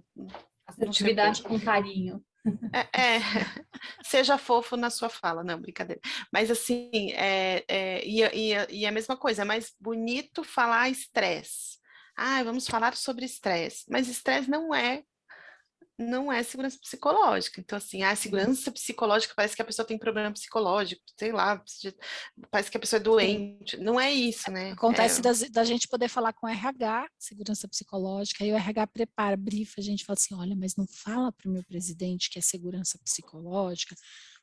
Assertividade com carinho. Seja fofo na sua fala. Não, brincadeira. Mas, assim, e a mesma coisa, é mais bonito falar estresse. Vamos falar sobre estresse. Mas estresse não é segurança psicológica. Então, assim, segurança psicológica parece que a pessoa tem problema psicológico, sei lá, parece que a pessoa é doente. Não é isso, né? Acontece da gente poder falar com o RH, segurança psicológica, aí o RH prepara, brifa, a gente fala assim, olha, mas não fala para o meu presidente que é segurança psicológica,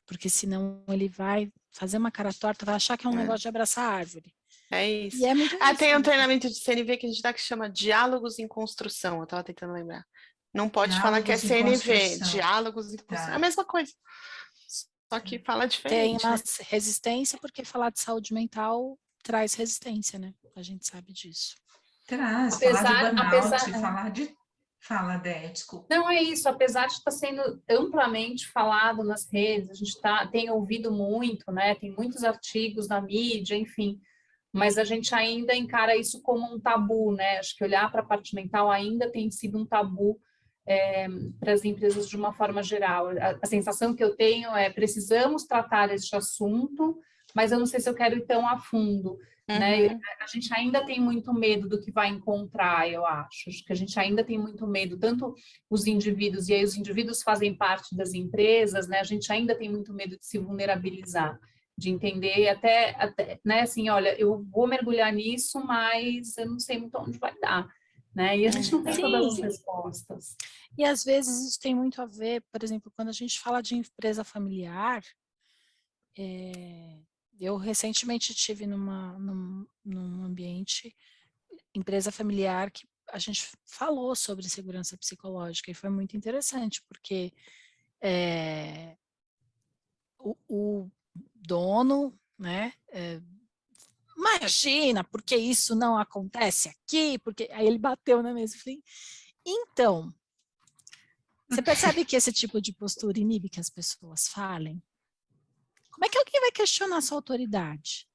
porque senão ele vai fazer uma cara torta, vai achar que é um negócio de abraçar a árvore. É isso. E é muito isso, tem um né? treinamento de CNV que a gente dá que chama Diálogos em Construção, eu estava tentando lembrar. Não pode falar que é CNV, diálogos em construção. É a mesma coisa. Só que fala diferente. Tem uma resistência, porque falar de saúde mental traz resistência, né? A gente sabe disso. Traz, falar de burnout, Fala, Déia, desculpa. Não, é isso, apesar de estar sendo amplamente falado nas redes, a gente tem ouvido muito, né? Tem muitos artigos na mídia, enfim, mas a gente ainda encara isso como um tabu, né? Acho que olhar para a parte mental ainda tem sido um tabu para as empresas de uma forma geral. A sensação que eu tenho é precisamos tratar este assunto, mas eu não sei se eu quero ir tão a fundo. Né? A gente ainda tem muito medo do que vai encontrar, eu acho. Acho que a gente ainda tem muito medo, tanto os indivíduos, e aí os indivíduos fazem parte das empresas, né? A gente ainda tem muito medo de se vulnerabilizar, de entender até né? Assim, olha, eu vou mergulhar nisso, mas eu não sei muito onde vai dar. Né? E a gente não tem todas as respostas. E às vezes isso tem muito a ver, por exemplo, quando a gente fala de empresa familiar, eu recentemente estive num ambiente empresa familiar que a gente falou sobre segurança psicológica e foi muito interessante, porque o dono, né, imagina, porque isso não acontece aqui, porque aí ele bateu na mesa e falei, então, você percebe que esse tipo de postura inibe que as pessoas falem? Como é que alguém vai questionar a sua autoridade?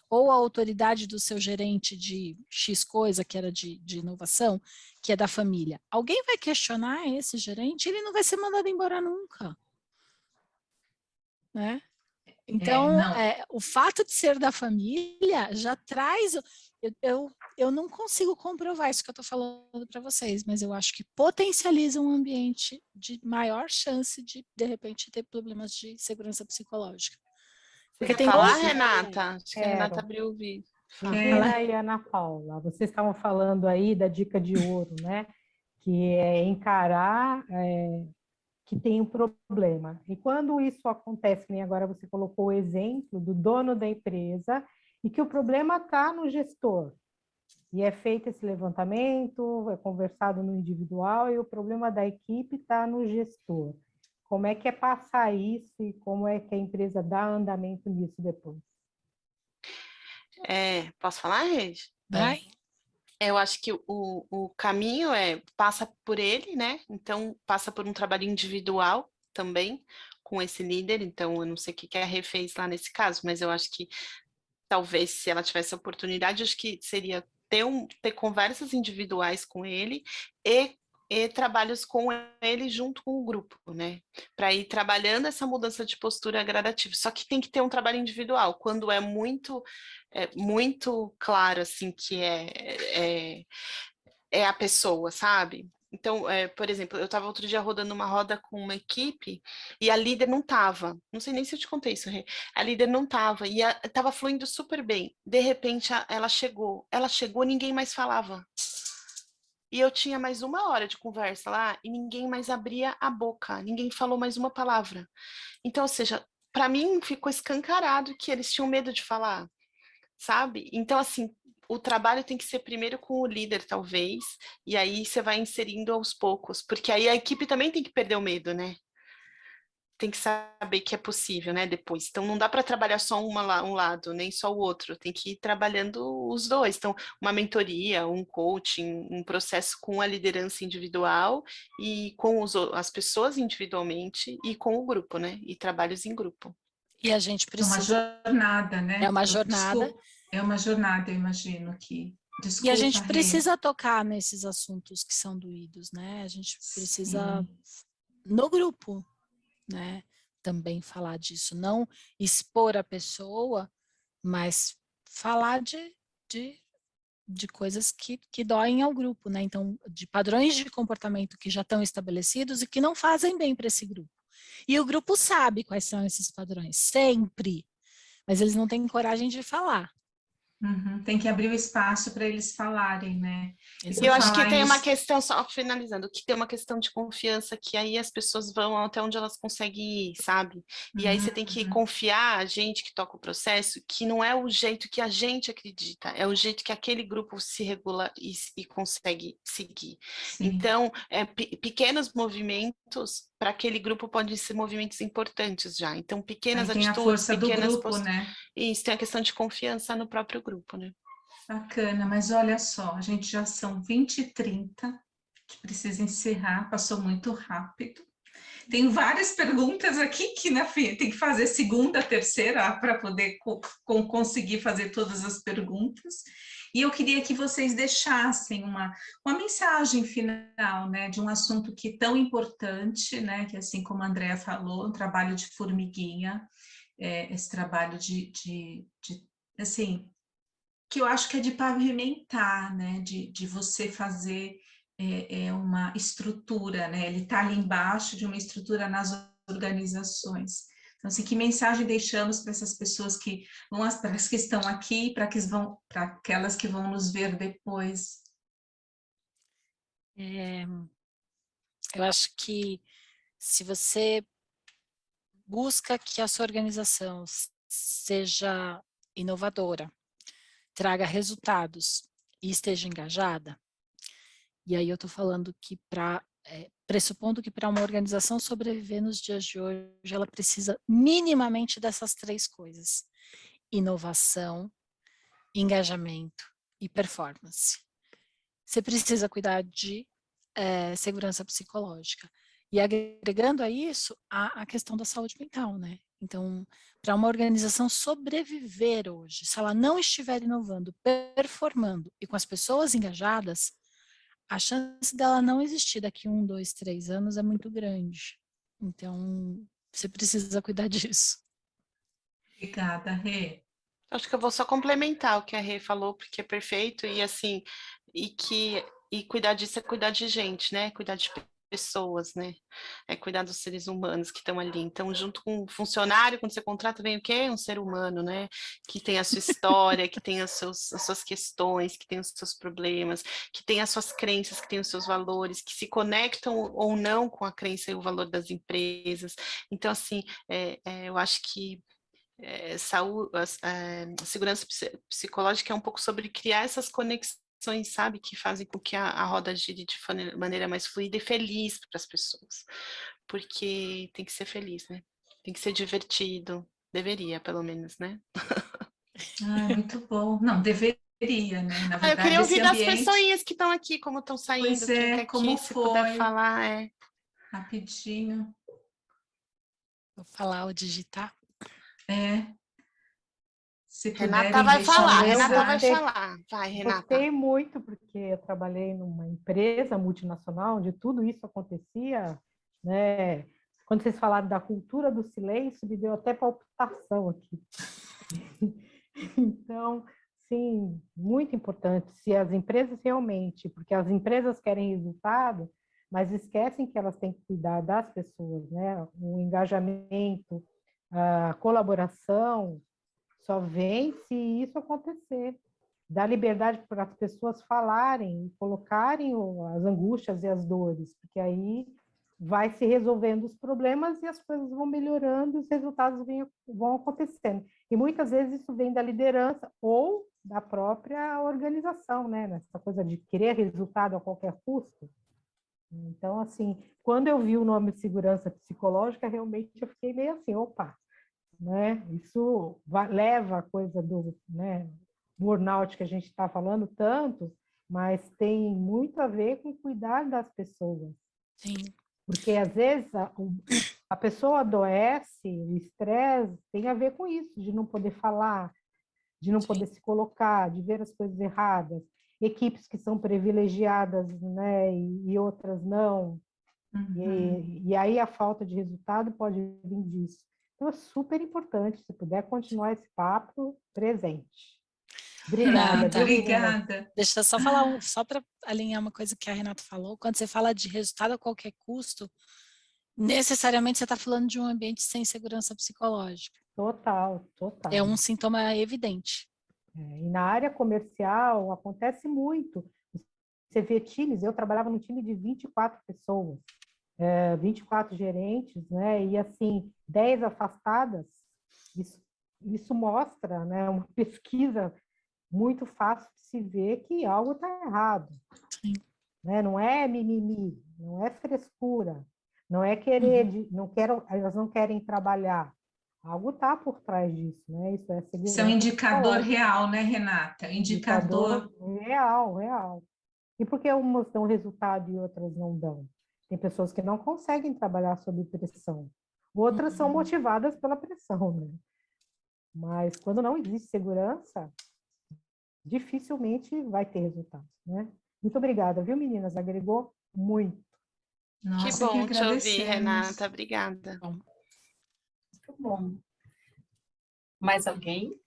Ou a autoridade do seu gerente de X coisa, que era de inovação, que é da família. Alguém vai questionar esse gerente, ele não vai ser mandado embora nunca. Né? Então, o fato de ser da família já traz... Eu não consigo comprovar isso que eu estou falando para vocês, mas eu acho que potencializa um ambiente de maior chance de repente, ter problemas de segurança psicológica. Porque tem falar, Renata? Acho que a Renata abriu o vídeo. Regina e Ana Paula, vocês estavam falando aí da dica de ouro, né? Que é encarar que tem um problema. E quando isso acontece, nem agora você colocou o exemplo do dono da empresa, e que o problema está no gestor. E é feito esse levantamento, é conversado no individual, e o problema da equipe está no gestor. Como é que é passar isso e como é que a empresa dá andamento nisso depois? Posso falar, Regi? Vai. Eu acho que o caminho passa por ele, né? Então, passa por um trabalho individual também com esse líder. Então, eu não sei o que a Rê fez lá nesse caso, mas eu acho que talvez, se ela tivesse a oportunidade, acho que seria ter conversas individuais com ele e trabalhos com ele junto com o grupo, né? Para ir trabalhando essa mudança de postura gradativa. Só que tem que ter um trabalho individual. Quando é muito claro, assim, que é a pessoa, sabe? Então, por exemplo, eu estava outro dia rodando uma roda com uma equipe e a líder não estava. Não sei nem se eu te contei isso, Rê. A líder não estava e estava fluindo super bem. De repente, ela chegou. Ela chegou, ninguém mais falava. E eu tinha mais 1 hora de conversa lá e ninguém mais abria a boca. Ninguém falou mais uma palavra. Então, ou seja, para mim ficou escancarado que eles tinham medo de falar, sabe? Então, assim, o trabalho tem que ser primeiro com o líder, talvez, e aí você vai inserindo aos poucos, porque aí a equipe também tem que perder o medo, né? Tem que saber que é possível, né, depois. Então, não dá para trabalhar só um lado, nem só o outro, tem que ir trabalhando os dois. Então, uma mentoria, um coaching, um processo com a liderança individual e com as pessoas individualmente e com o grupo, né, e trabalhos em grupo. E a gente precisa... É uma jornada, né? É uma jornada. Desculpa, é uma jornada, eu imagino que... Desculpa, e a gente precisa Rê. tocar nesses assuntos que são doídos, né? A gente precisa, Sim. no grupo, né? Também falar disso. Não expor a pessoa, mas falar de coisas que doem ao grupo, né? Então, de padrões de comportamento que já estão estabelecidos e que não fazem bem para esse grupo. E o grupo sabe quais são esses padrões, sempre. Mas eles não têm coragem de falar. Uhum, tem que abrir o espaço para eles falarem, né? Exato. Eu acho que tem uma questão, só finalizando, que tem uma questão de confiança, que aí as pessoas vão até onde elas conseguem ir, sabe? E aí você tem que confiar, a gente que toca o processo, que não é o jeito que a gente acredita, é o jeito que aquele grupo se regula e consegue seguir. Sim. Então, pequenos movimentos para aquele grupo podem ser movimentos importantes já. Então, pequenas aí tem atitudes, a força pequenas do grupo, né? Isso, tem a questão de confiança no próprio grupo, né? Bacana, mas olha só, a gente já são 20h30, a gente precisa encerrar, passou muito rápido. Tem várias perguntas aqui que tem que fazer segunda, terceira, para poder conseguir fazer todas as perguntas. E eu queria que vocês deixassem uma mensagem final, né, de um assunto que é tão importante, né, que assim como a Andrea falou, um trabalho de formiguinha, esse trabalho assim, que eu acho que é de pavimentar, né, de você fazer uma estrutura, né, ele está ali embaixo de uma estrutura nas organizações. Então, assim, que mensagem deixamos para essas pessoas para as que estão aqui, para aquelas que vão nos ver depois? Eu acho que se você busca que a sua organização seja inovadora, traga resultados e esteja engajada, e aí eu estou falando que pressupondo que para uma organização sobreviver nos dias de hoje, ela precisa minimamente dessas 3 coisas: inovação, engajamento e performance. Você precisa cuidar de segurança psicológica. E agregando a isso, a questão da saúde mental, né? Então, para uma organização sobreviver hoje, se ela não estiver inovando, performando e com as pessoas engajadas, a chance dela não existir daqui 1, 2, 3 anos é muito grande. Então, você precisa cuidar disso. Obrigada, Rê. Acho que eu vou só complementar o que a Rê falou, porque é perfeito, e assim, e cuidar disso é cuidar de gente, né? Cuidar de pessoas, né? É cuidar dos seres humanos que estão ali. Então, junto com o funcionário, quando você contrata, vem o quê? Um ser humano, né? Que tem a sua história, que tem as suas questões, que tem os seus problemas, que tem as suas crenças, que tem os seus valores, que se conectam ou não com a crença e o valor das empresas. Então, assim, eu acho que saúde, segurança psicológica é um pouco sobre criar essas conexões, sabe, que fazem com que a roda gire de maneira mais fluida e feliz para as pessoas, porque tem que ser feliz, né? Tem que ser divertido, deveria, pelo menos, né? Muito bom. Não, deveria, né? Na Eu verdade, queria ouvir esse das ambiente... pessoinhas que estão aqui, como estão saindo, Pois quem é, tá aqui, como se puder foi? falar, Rapidinho. Vou falar ou digitar. Se Renata puderem vai falar, deixar Renata vai mensagem. falar. Vai, Renata. Gostei muito, porque eu trabalhei numa empresa multinacional onde tudo isso acontecia, né? Quando vocês falaram da cultura do silêncio, me deu até palpitação aqui. Então, sim, muito importante. Se as empresas realmente, porque as empresas querem resultado, mas esquecem que elas têm que cuidar das pessoas, né? O engajamento, a colaboração, só vem se isso acontecer. Dar liberdade para as pessoas falarem e colocarem as angústias e as dores, porque aí vai se resolvendo os problemas e as coisas vão melhorando e os resultados vão acontecendo. E muitas vezes isso vem da liderança ou da própria organização, né? Nessa coisa de querer resultado a qualquer custo. Então, assim, quando eu vi o nome de segurança psicológica, realmente eu fiquei meio assim, opa, né? Isso leva a coisa do, né, burnout que a gente está falando tanto, mas tem muito a ver com cuidar das pessoas. Sim. Porque, às vezes, a pessoa adoece, o estresse tem a ver com isso, de não poder falar, de não poder se colocar, de ver as coisas erradas, equipes que são privilegiadas, né, e outras não. E aí a falta de resultado pode vir disso. Então, é super importante, se puder continuar esse papo, presente. Obrigada. Obrigada. Deixa eu só falar, só para alinhar uma coisa que a Renata falou, quando você fala de resultado a qualquer custo, necessariamente você está falando de um ambiente sem segurança psicológica. Total, total. É um sintoma evidente. E na área comercial acontece muito. Você vê times, eu trabalhava num time de 24 pessoas, 24 gerentes, né? E assim, 10 afastadas, isso mostra, né, uma pesquisa muito fácil de se ver que algo está errado. Sim. Né? Não é mimimi, não é frescura, não é querer, elas não querem trabalhar. Algo está por trás disso, né? Isso é segurança. Isso é um indicador real, né, Renata? Indicador real. E por que umas dão resultado e outras não dão? Tem pessoas que não conseguem trabalhar sob pressão. Outras são motivadas pela pressão, né? Mas quando não existe segurança, dificilmente vai ter resultado, né? Muito obrigada, viu, meninas? Agregou muito. Nossa, que bom te ouvir, agradecemos. Renata. Obrigada. Muito bom. Mais alguém?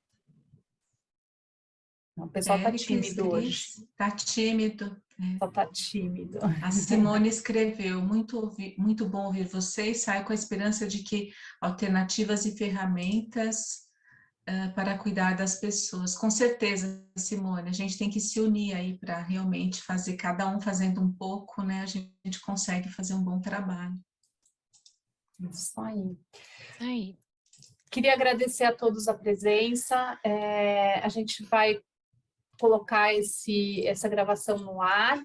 O pessoal está tímido hoje. Está tímido. Só está tímido. A Simone escreveu, muito bom ouvir vocês, sai com a esperança de que alternativas e ferramentas para cuidar das pessoas. Com certeza, Simone, a gente tem que se unir aí para realmente fazer, cada um fazendo um pouco, né? A gente consegue fazer um bom trabalho. Isso aí. Aí. Queria agradecer a todos a presença. A gente vai colocar essa gravação no ar.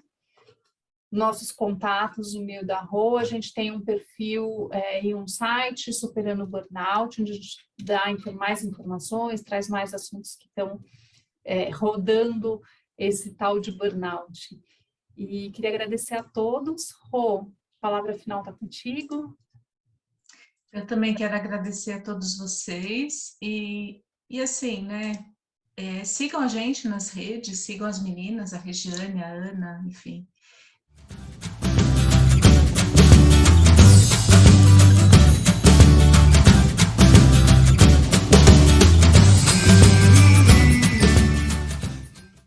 Nossos contatos, o meu da Rô, a gente tem um perfil e um site, Superando o Burnout, onde a gente dá mais informações, traz mais assuntos que estão rodando esse tal de burnout. E queria agradecer a todos. Rô, a palavra final está contigo. Eu também quero agradecer a todos vocês e assim, né, sigam a gente nas redes, sigam as meninas, a Regiane, a Ana, enfim.